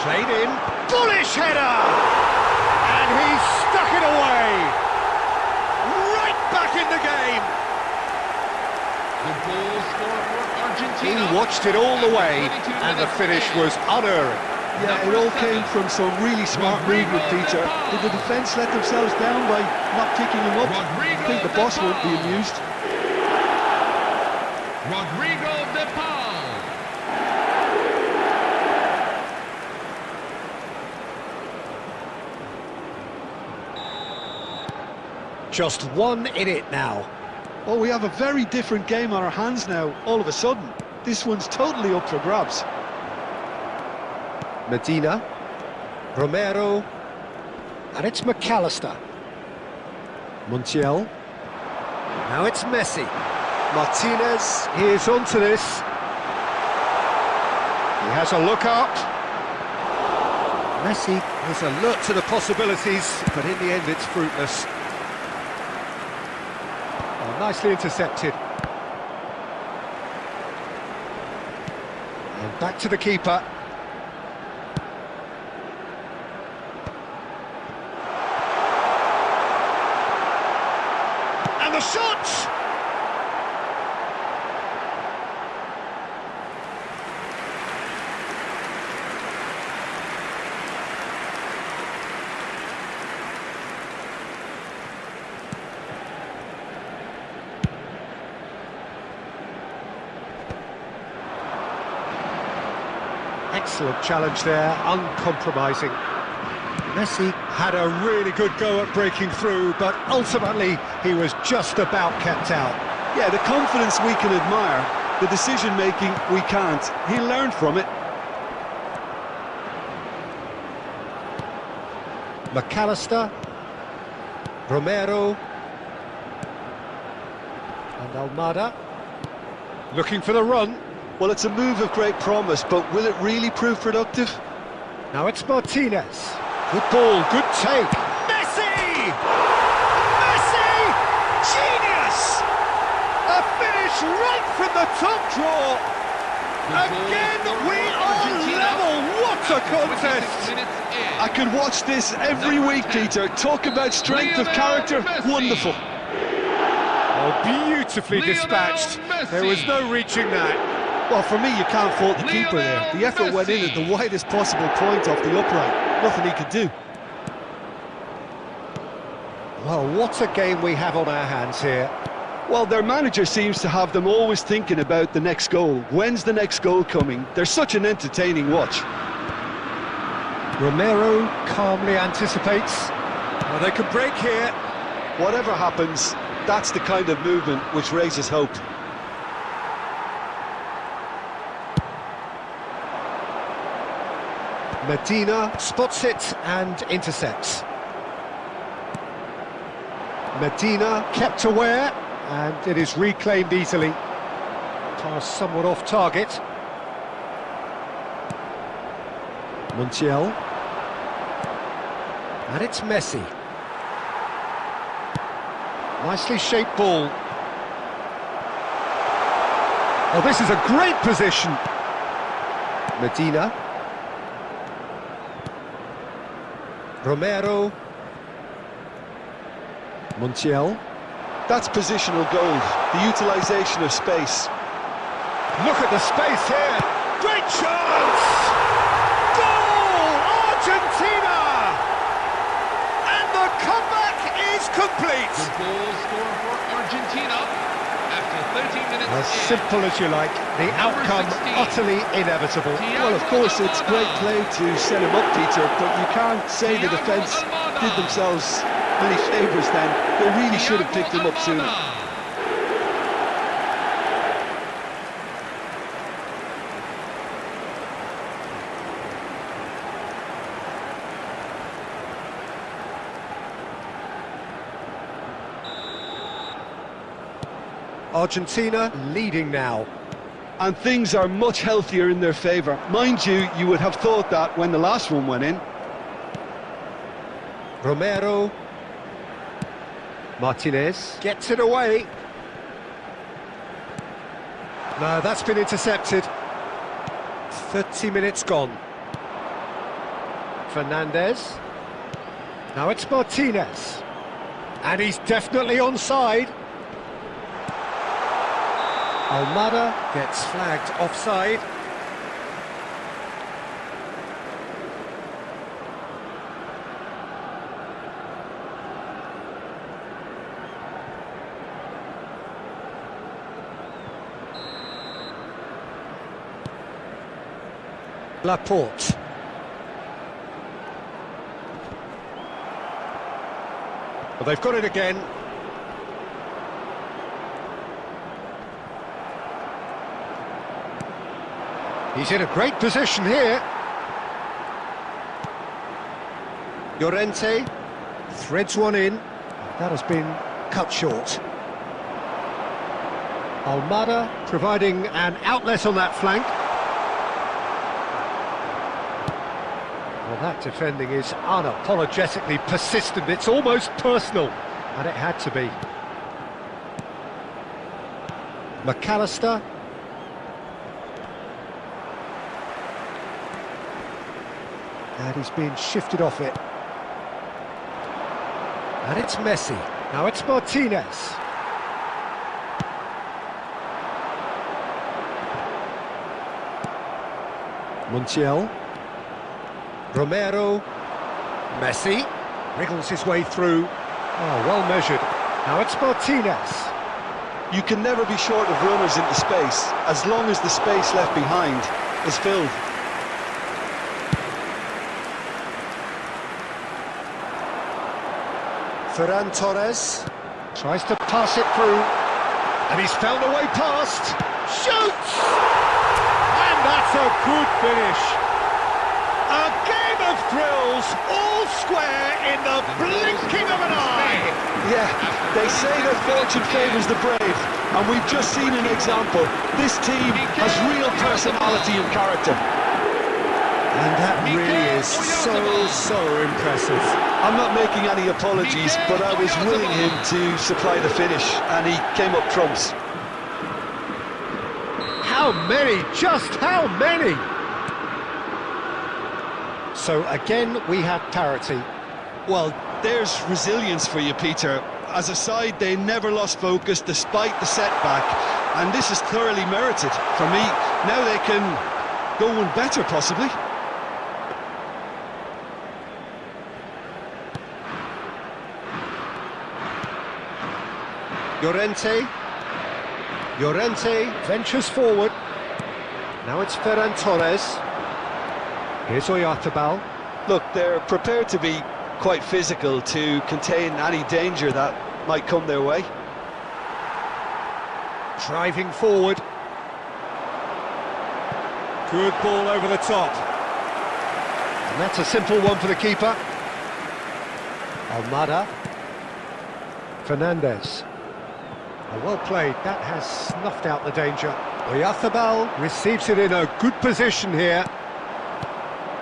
Played in. Bullish header! And he's stuck it away. Right back in the game. The goal scorer for Argentina. He watched it all the way, and the finish was unerring. Yeah, it all came from some really smart movement, Peter. Did the defence let themselves down by not kicking him up? I think the boss won't be amused. Rodrigo de Paul. Just 1 in it now. Oh, we have a very different game on our hands now, all of a sudden. This one's totally up for grabs. Medina. Romero. And it's McAllister. Montiel. Now it's Messi. Martinez. He is onto this. He has a look up. Messi is alert to the possibilities, but in the end it's fruitless. Oh, nicely intercepted. And back to the keeper. And the shot! Excellent challenge there, uncompromising. Messi had a really good go at breaking through, but ultimately he was just about kept out. Yeah, the confidence we can admire, the decision-making we can't. He learned from it. McAllister, Romero, and Almada, looking for the run. Well, it's a move of great promise, but will it really prove productive? Now it's Martinez. Good ball, good take. Messi! Messi! Genius! A finish right from the top draw. Again, we are level. What a contest! I could watch this every week, Peter. Talk about strength of character. Wonderful. Oh, beautifully dispatched. There was no reaching that. Well, for me, you can't fault the keeper there. The effort went in at the widest possible point off the upright. Nothing he could do. Well, what a game we have on our hands here. Well, their manager seems to have them always thinking about the next goal. When's the next goal coming? They're such an entertaining watch. Romero calmly anticipates. Well, they could break here. Whatever happens, that's the kind of movement which raises hope. Medina spots it and intercepts. Medina kept aware, and it is reclaimed easily. Pass somewhat off target. Montiel. And it's Messi. Nicely shaped ball. Oh, this is a great position. Medina. Romero. Montiel. That's positional gold, the utilisation of space. Look at the space here. Great chance! Goal! Argentina! And the comeback is complete. The goal scored for Argentina after 13 minutes. As simple as you like, the outcome 16. utterly inevitable. Well, of course, it's great play to set him up, Peter, but you can't say the defence did themselves many favours then. They really should have picked him up sooner. Argentina leading now. And things are much healthier in their favour. Mind you, you would have thought that when the last one went in. Romero. Martinez gets it away. No, that's been intercepted. 30 minutes gone. Fernandez. Now it's Martinez. And he's definitely onside. Almada gets flagged offside. Laporte. Well, they've got it again. He's in a great position here. Llorente threads one in. That has been cut short. Almada providing an outlet on that flank. Well, that defending is unapologetically persistent. It's almost personal, and it had to be. McAllister. And he's being shifted off it. And it's Messi. Now it's Martinez. Montiel. Romero. Messi. Wriggles his way through. Oh, well measured. Now it's Martinez. You can never be short of runners into space, as long as the space left behind is filled. Ferran Torres tries to pass it through, and he's found a way past. Shoots! And that's a good finish. A game of thrills, all square in the blinking of an eye. Yeah, they say that fortune favours the brave, and we've just seen an example. This team has real personality and character. And that really is so impressive. I'm not making any apologies, but I was willing him to supply the finish, and he came up trumps. How many? Just how many? So again, we have parity. Well, there's resilience for you, Peter. As a side, they never lost focus despite the setback, and this is thoroughly merited. For me, now they can go one better, possibly. Llorente ventures forward. Now it's Ferran Torres. Here's Oyarzabal. Look, they're prepared to be quite physical to contain any danger that might come their way. Driving forward. Good ball over the top. And that's a simple one for the keeper. Almada. Fernandez. Well played, that has snuffed out the danger. Oyarzabal receives it in a good position here.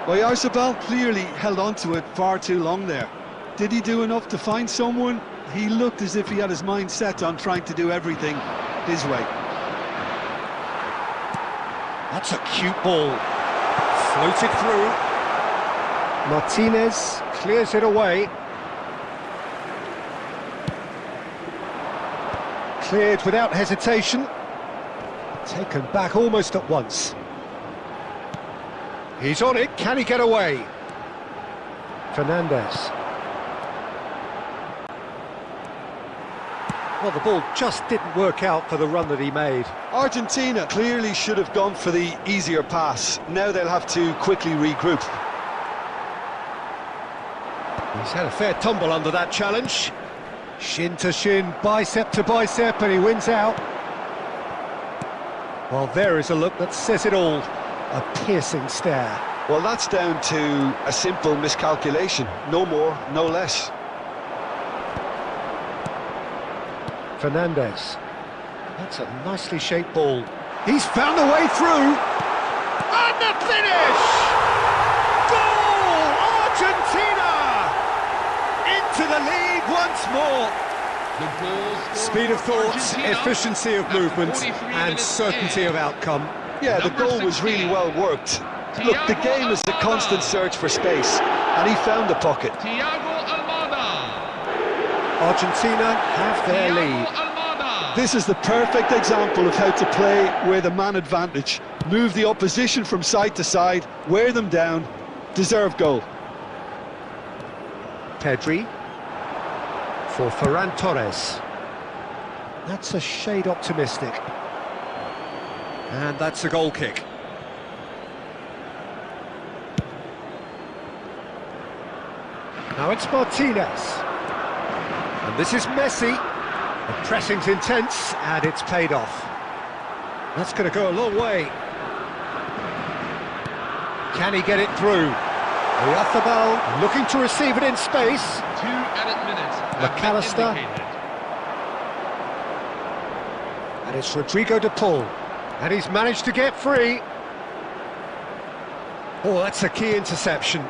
Oyarzabal clearly held on to it far too long there. Did he do enough to find someone? He looked as if he had his mind set on trying to do everything his way. That's a cute ball. Floated through. Martinez clears it away. Cleared without hesitation. Taken back almost at once. He's on it, can he get away? Fernandez. Well, the ball just didn't work out for the run that he made. Argentina clearly should have gone for the easier pass. Now they'll have to quickly regroup. He's had a fair tumble under that challenge. Shin to shin, bicep to bicep, and he wins out. Well, there is a look that says it all. A piercing stare. Well, that's down to a simple miscalculation. No more, no less. Fernandez. That's a nicely shaped ball. He's found a way through. And the finish! Goal! Argentina! Into the lead once more. Speed of thought, efficiency of movement, and certainty of outcome. Yeah, the goal was really well worked. Look, the game is a constant search for space, and he found the pocket. Argentina have their lead. This is the perfect example of how to play with a man advantage. Move the opposition from side to side, wear them down, deserve goal. Pedri for Ferran Torres. That's a shade optimistic. And that's a goal kick. Now it's Martinez. And this is Messi. The pressing's intense, and it's paid off. That's going to go a long way. Can he get it through? Oyarzabal looking to receive it in space. 2 added minutes. McAllister. And it's Rodrigo de Paul. And he's managed to get free. Oh, that's a key interception.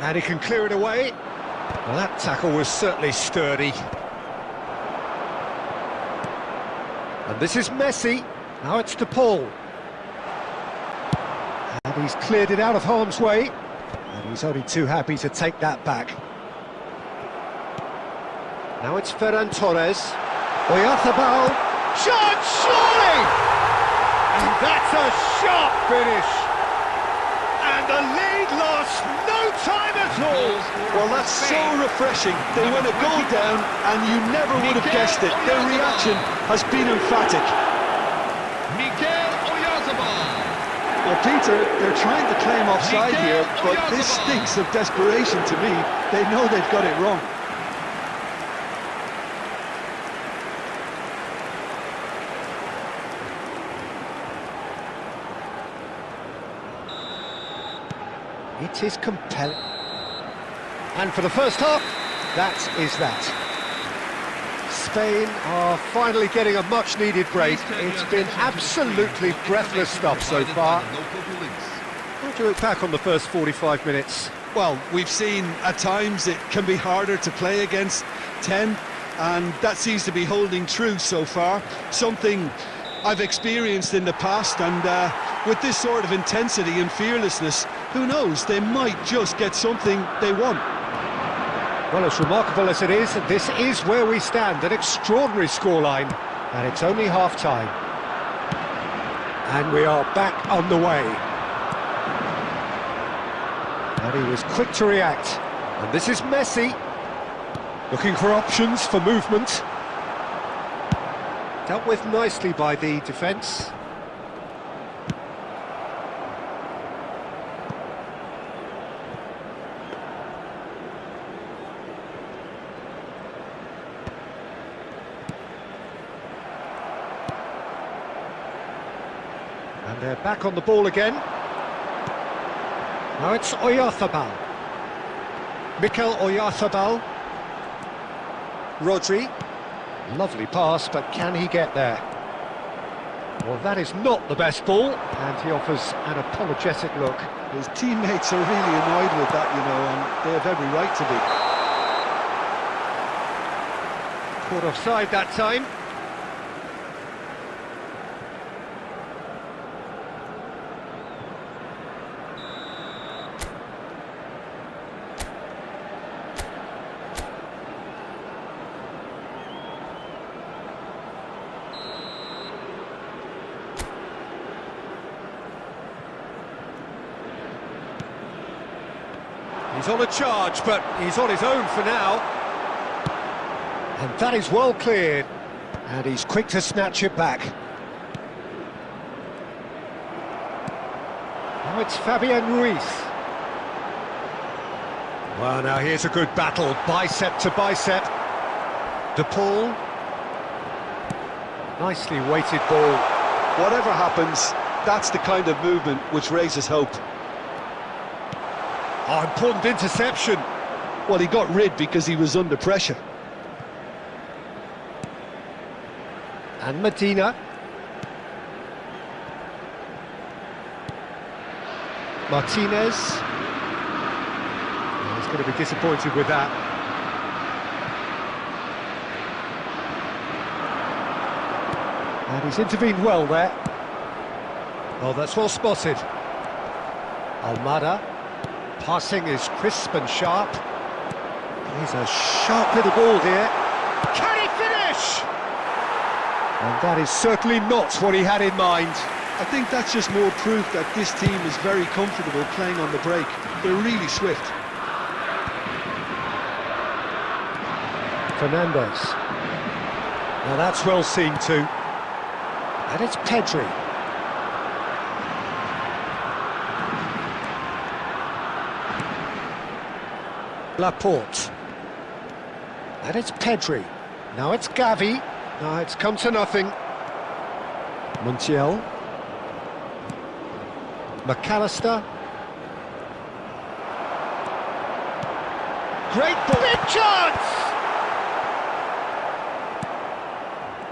And he can clear it away. Well, that tackle was certainly sturdy. And this is Messi. Now it's de Paul. And he's cleared it out of harm's way. And he's only too happy to take that back. Now it's Ferran Torres. Oyarzabal. Shot, surely! And that's a sharp finish. And the lead lost no time at all. Well, that's so refreshing. They win a goal down, and you never would have guessed it. Their reaction has been emphatic. Well, Peter, they're trying to claim offside here, but this stinks of desperation to me. They know they've got it wrong. It is compelling. And for the first half, that is that. Spain are finally getting a much-needed break. It's been absolutely breathless stuff so far. How do you look back on the first 45 minutes? Well, we've seen at times it can be harder to play against 10, and that seems to be holding true so far. Something I've experienced in the past, and with this sort of intensity and fearlessness, who knows, they might just get something they want. Well, as remarkable as it is, this is where we stand, an extraordinary scoreline, and it's only half-time. And we are back on the way. And he was quick to react. And this is Messi, looking for options for movement. Dealt with nicely by the defence. They're back on the ball again. Now it's Oyarzabal. Mikel Oyarzabal. Rodri. Lovely pass, but can he get there? Well, that is not the best ball, and he offers an apologetic look. His teammates are really annoyed with that, you know, and they have every right to be. Caught offside that time. He's on a charge, but he's on his own for now. And that is well cleared. And he's quick to snatch it back. Now it's Fabian Ruiz. Well, now here's a good battle, bicep to bicep. De Paul. Nicely weighted ball. Whatever happens, that's the kind of movement which raises hope. Oh, important interception. Well, he got rid because he was under pressure. And Medina. Martinez. Oh, he's going to be disappointed with that. And he's intervened well there. Oh, that's well spotted. Almada. Passing is crisp and sharp. He's a sharp little ball here. Can he finish? And that is certainly not what he had in mind. I think that's just more proof that this team is very comfortable playing on the break. They're really swift. Fernandez. Now that's well seen too. And it's Pedri. Laporte. And it's Pedri. Now it's Gavi. Now it's come to nothing. Montiel. McAllister. Great ball. Big chance!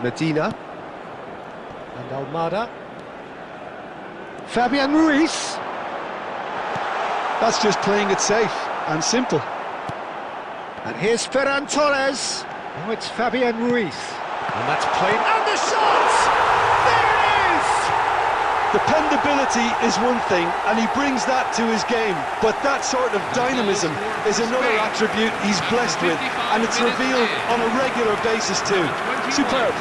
Medina. And Almada. Fabian Ruiz. That's just playing it safe and simple. And here's Ferran Torres. Now it's Fabian Ruiz. And that's played. And the shot! There it is! Dependability is one thing, and he brings that to his game. But that sort of dynamism is another attribute he's blessed with, and it's revealed on a regular basis too. Superb.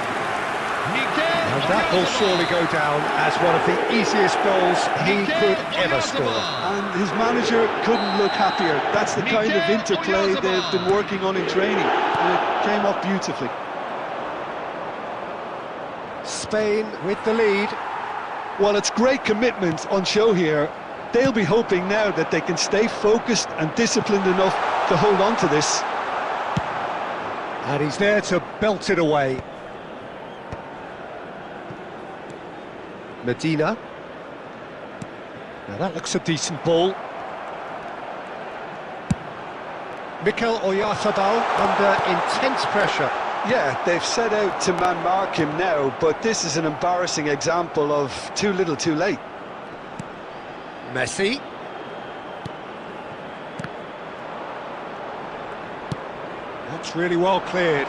And that will surely go down as one of the easiest goals he could ever score. And his manager couldn't look happier. That's the kind of interplay they've been working on in training, and it came off beautifully. Spain with the lead. Well, it's great commitment on show here. They'll be hoping now that they can stay focused and disciplined enough to hold on to this. And he's there to belt it away. Medina. Now that looks a decent ball. Mikel Oyarzabal under intense pressure. Yeah, they've set out to man-mark him now, but this is an embarrassing example of too little too late. Messi. That's really well cleared.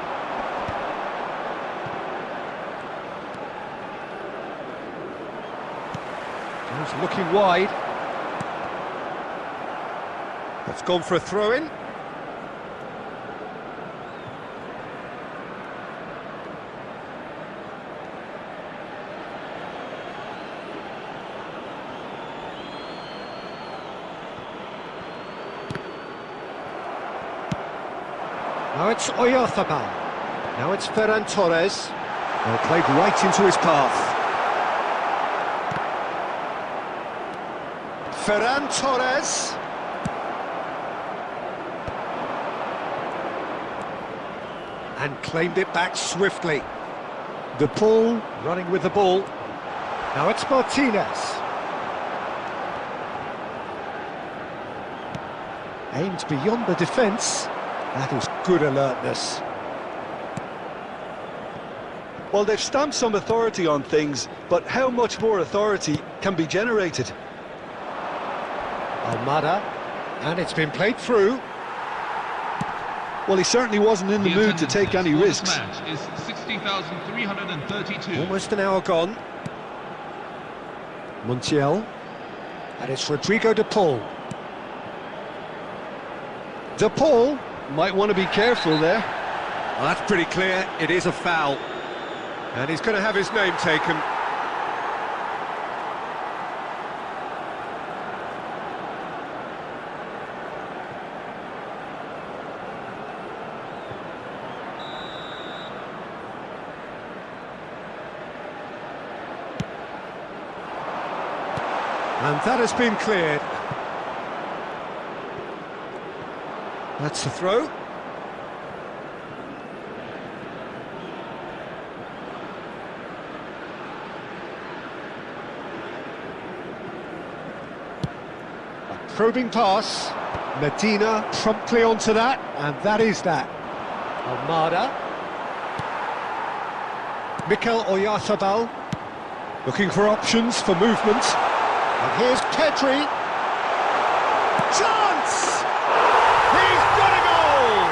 He's looking wide. That's gone for a throw-in. Now it's Oyarzabal. Now it's Ferran Torres. Well, played right into his path. Ferran Torres. And claimed it back swiftly. De Paul running with the ball. Now it's Martinez. Aimed beyond the defence. That is good alertness. Well, they've stamped some authority on things, but how much more authority can be generated? Almada, and it's been played through. Well, he certainly wasn't in the mood to take any risks. Match is 60,332. Almost an hour gone. Montiel, and it's Rodrigo de Paul. De Paul Might want to be careful there. Well, that's pretty clear, it is a foul. And he's going to have his name taken. And that has been cleared. That's the throw. Probing pass, Medina promptly onto that, and that is that. Almada, Mikel Oyarzabal, looking for options for movement, and here's Pedri, chance! He's got a goal!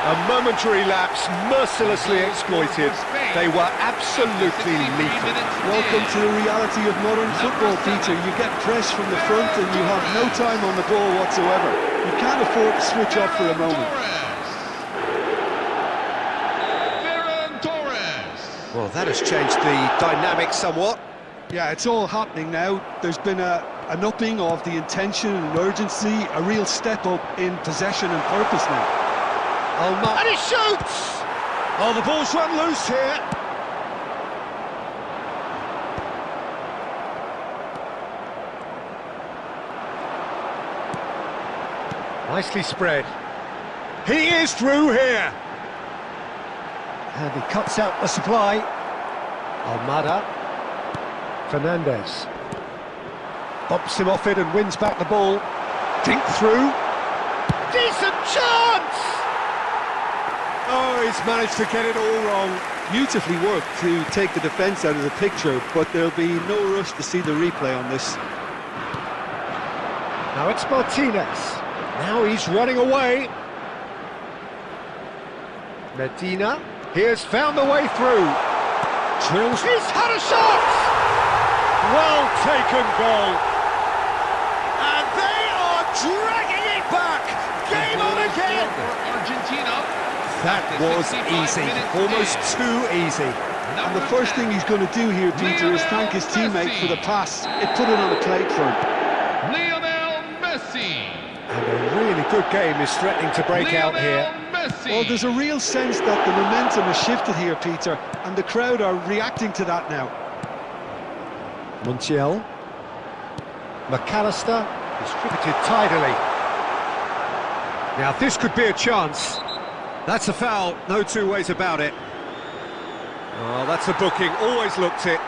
A momentary lapse, mercilessly exploited. They were absolutely lethal. Welcome to the reality of modern football, Peter. You get pressed from the front and you have no time on the ball whatsoever. You can't afford to switch off for a moment. Well, that has changed the dynamic somewhat. Yeah, it's all happening now. There's been an upping of the intention and urgency, a real step up in possession and purpose now. And he shoots! Oh, the ball's run loose here. Nicely spread. He is through here. And he cuts out the supply. Almada. Fernandez. Bumps him off it and wins back the ball. Dink through. Decent chance! Oh, he's managed to get it all wrong. Beautifully worked to take the defence out of the picture, but there'll be no rush to see the replay on this. Now it's Martinez. Now he's running away. Medina. He has found the way through. Drills. He's had a shot! Well taken goal. And they are dragging it back. Game on again. Argentina. That was easy. Almost too easy. And the first thing he's going to do here, Peter, is thank his teammate for the pass. It put it on a plate for him. Lionel Messi. And a really good game is threatening to break out here. Messi. Well, there's a real sense that the momentum has shifted here, Peter, and the crowd are reacting to that now. Montiel. McAllister distributed tidily. Now this could be a chance. That's a foul, no two ways about it. Oh, that's a booking, always looked it.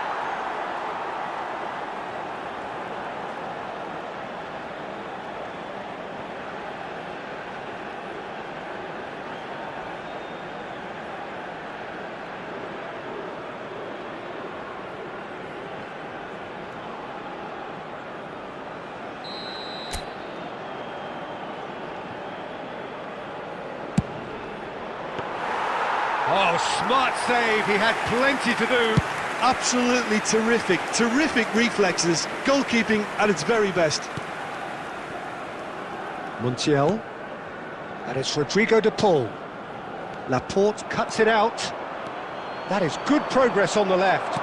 Oh, smart save, he had plenty to do. Absolutely terrific reflexes, goalkeeping at its very best. Montiel, and it's Rodrigo de Paul. Laporte cuts it out. That is good progress on the left.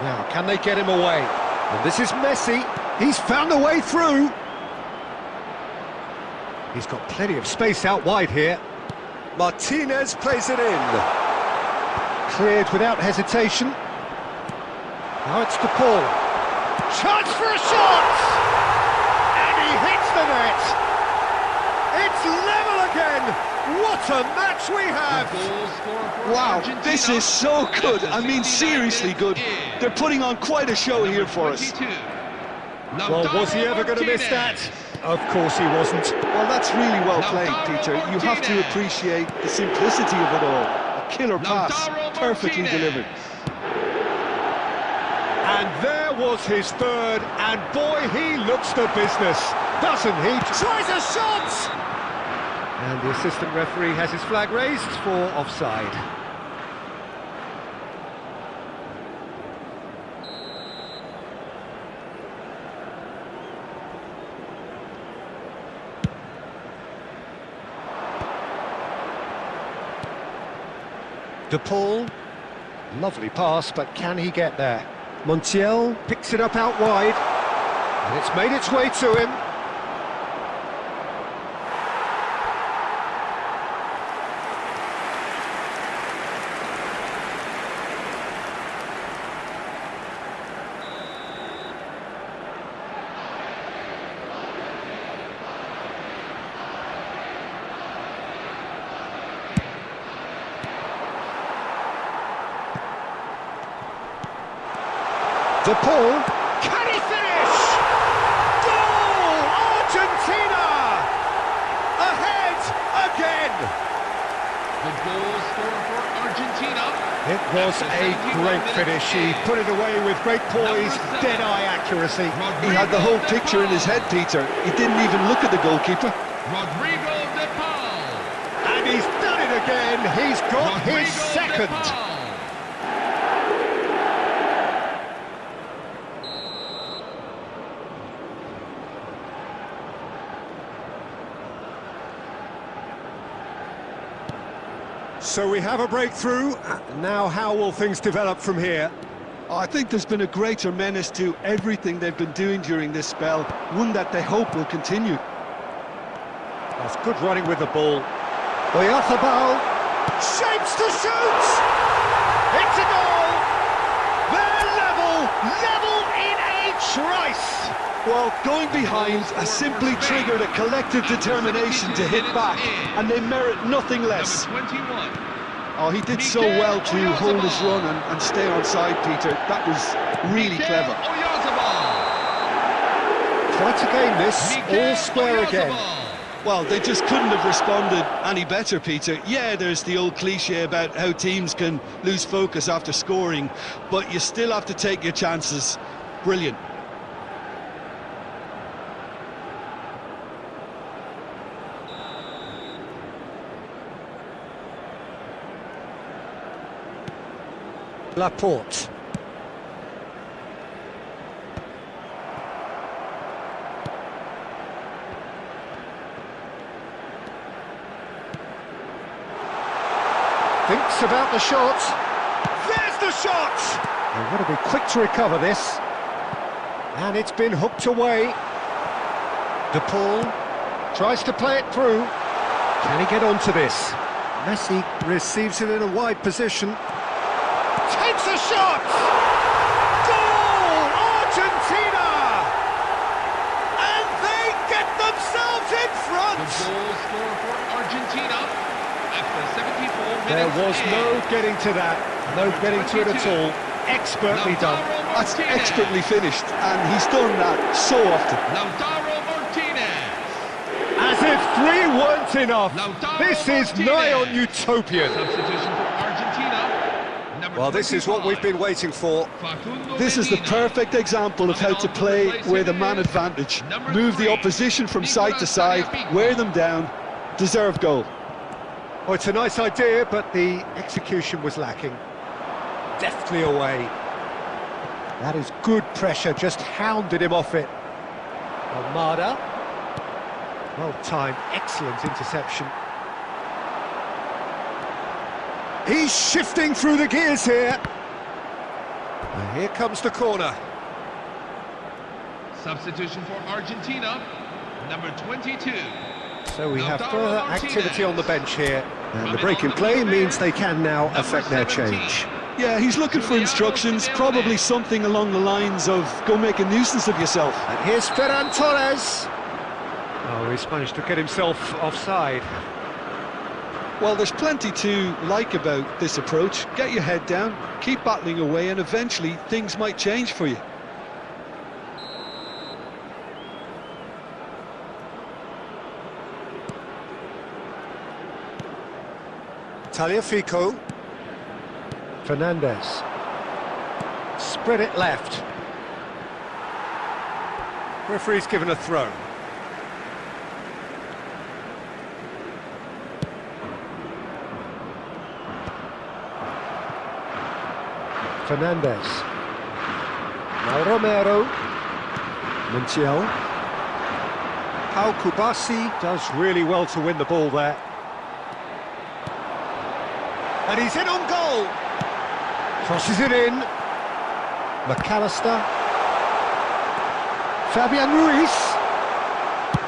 Now, can they get him away? And this is Messi, he's found a way through. He's got plenty of space out wide here. Martinez plays it in. Cleared without hesitation. Now it's De Paul. Chance for a shot! And he hits the net! It's level again! What a match we have! Goal scorer for Wow, Argentina. this is so good. I mean, 69 seriously good. minutes They're putting on quite a show here for us. 22. Well, was he ever going to miss that? Of course he wasn't. Well, that's really well played, Peter. You have to appreciate the simplicity of it all. A killer pass, perfectly delivered. And there was his third, and boy, he looks the business, doesn't he? Tries a shot! And the assistant referee has his flag raised for offside. De Paul, lovely pass, but can he get there? Montiel picks it up out wide, and it's made its way to him. De Paul, can he finish? Goal! Argentina! Ahead again! The goal scorer for Argentina. It was a great finish. He put it away with great poise, dead-eye accuracy. He had the whole picture in his head, Peter. He didn't even look at the goalkeeper. Rodrigo de Paul. And he's done it again. He's got his second. So we have a breakthrough. Now how will things develop from here? I think there's been a greater menace to everything they've been doing during this spell, one that they hope will continue. That's good running with the ball. Oyarzabal shapes to shoot! It's a goal! They're level in a trice! Well, going behind has simply triggered a collective determination to hit back, and they merit nothing less. Number 21. Oh, he did so well to hold his run and stay on side, Peter. That was really clever. Try to gain this, all square again. Well, they just couldn't have responded any better, Peter. Yeah, there's the old cliche about how teams can lose focus after scoring, but you still have to take your chances. Brilliant. Laporte. Thinks about the shot. There's the shot! They've got to be quick to recover this. And it's been hooked away. De Paul tries to play it through. Can he get onto this? Messi receives it in a wide position. Takes a shot! Goal! Argentina! And they get themselves in front! The goal scorer for Argentina after 74 minutes. There was no getting to that, no getting to it at all. Expertly done. That's expertly finished, and he's done that so often. Lautaro Martinez. As if three weren't enough. Lautaro This is Martinez. nigh on utopian. Substitution for Argentina. Number Well, this is what 25. we've been waiting for. Facundo This is the Medina. perfect example of how to play with a man advantage. Move the opposition from side to side, wear them down, deserve goal. Oh, it's a nice idea, but the execution was lacking. Deftly away. That is good pressure, just hounded him off it. Almada. Well timed, excellent interception. He's shifting through the gears here. And here comes the corner. Substitution for Argentina. Number 22. So we have Lautaro further Martinez. activity on the bench here. And the break in play means they can now affect their 17. change. Yeah, he's looking for instructions, probably something along the lines of go make a nuisance of yourself. And here's Ferran Torres. Oh, he's managed to get himself offside. Well, there's plenty to like about this approach. Get your head down, keep battling away, and eventually things might change for you. Tagliafico. Fernandez. Spread it left. Referee's given a throw. Fernandez. Now Romero. Montiel. Pau Kubasi does really well to win the ball there. And he's in on goal. Crosses it in. McAllister. Fabian Ruiz.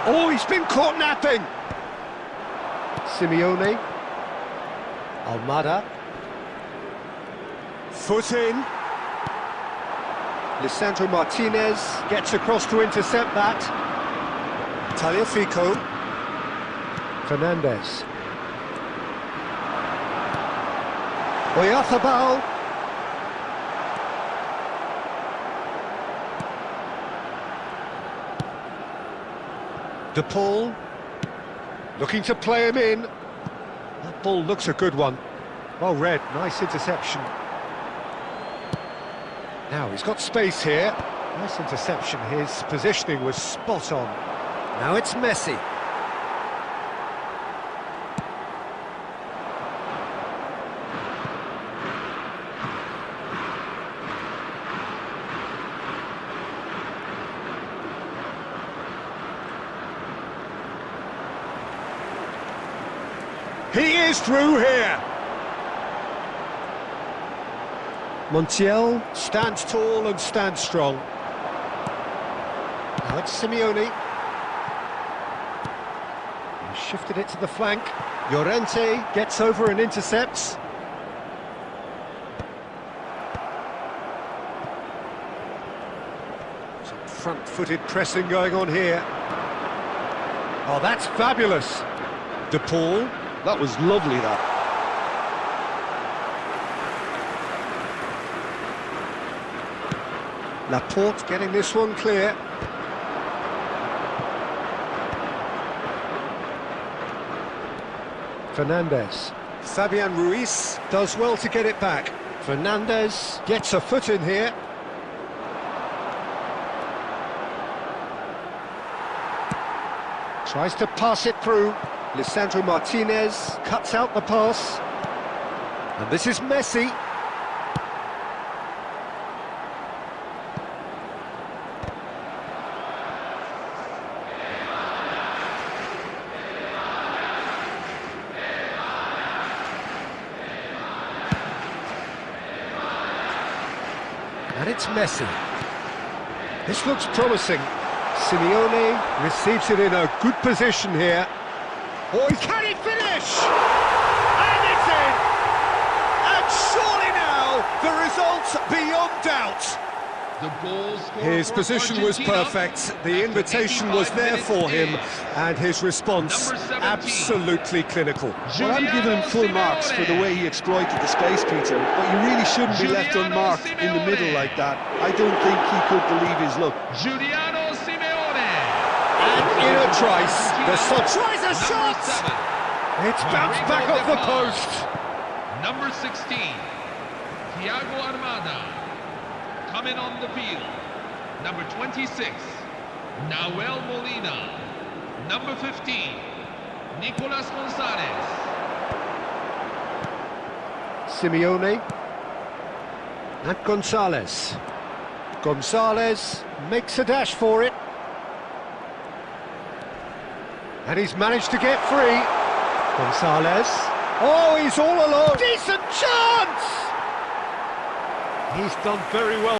Oh, he's been caught napping. Simeone. Almada. Foot in. Lisandro Martinez gets across to intercept that. Tagliafico. Fernandez. Oyarzabal. De Paul. Looking to play him in. That ball looks a good one. Well read, nice interception. Now he's got space here. Nice interception, his positioning was spot on. Now it's Messi. He is through here. Montiel stands tall and stands strong. Now it's Simeone. He shifted it to the flank. Llorente gets over and intercepts. Some front-footed pressing going on here. Oh, that's fabulous. De Paul. That was lovely, that. Laporte getting this one clear. Fernandez. Fabian Ruiz does well to get it back. Fernandez gets a foot in here. Tries to pass it through. Lisandro Martinez cuts out the pass. And this is Messi. And it's Messi. This looks promising. Simeone receives it in a good position here. Oh, can he finish? And it's in! And surely now, the result's beyond doubt. His position was perfect, the invitation was there for him, and his response absolutely clinical. Well, I'm giving him full marks for the way he exploited the space, Peter, but you really shouldn't be left unmarked in the middle like that. I don't think he could believe his luck. And in a trice, the Sun tries a shot! It's bounced back off the post. Number 16, Thiago Almada. Coming on the field, number 26, Nahuel Molina. Number 15, Nicolas Gonzalez. Simeone. And Gonzalez. Gonzalez makes a dash for it. And he's managed to get free. Gonzalez. Oh, he's all alone. Decent chance! He's done very well.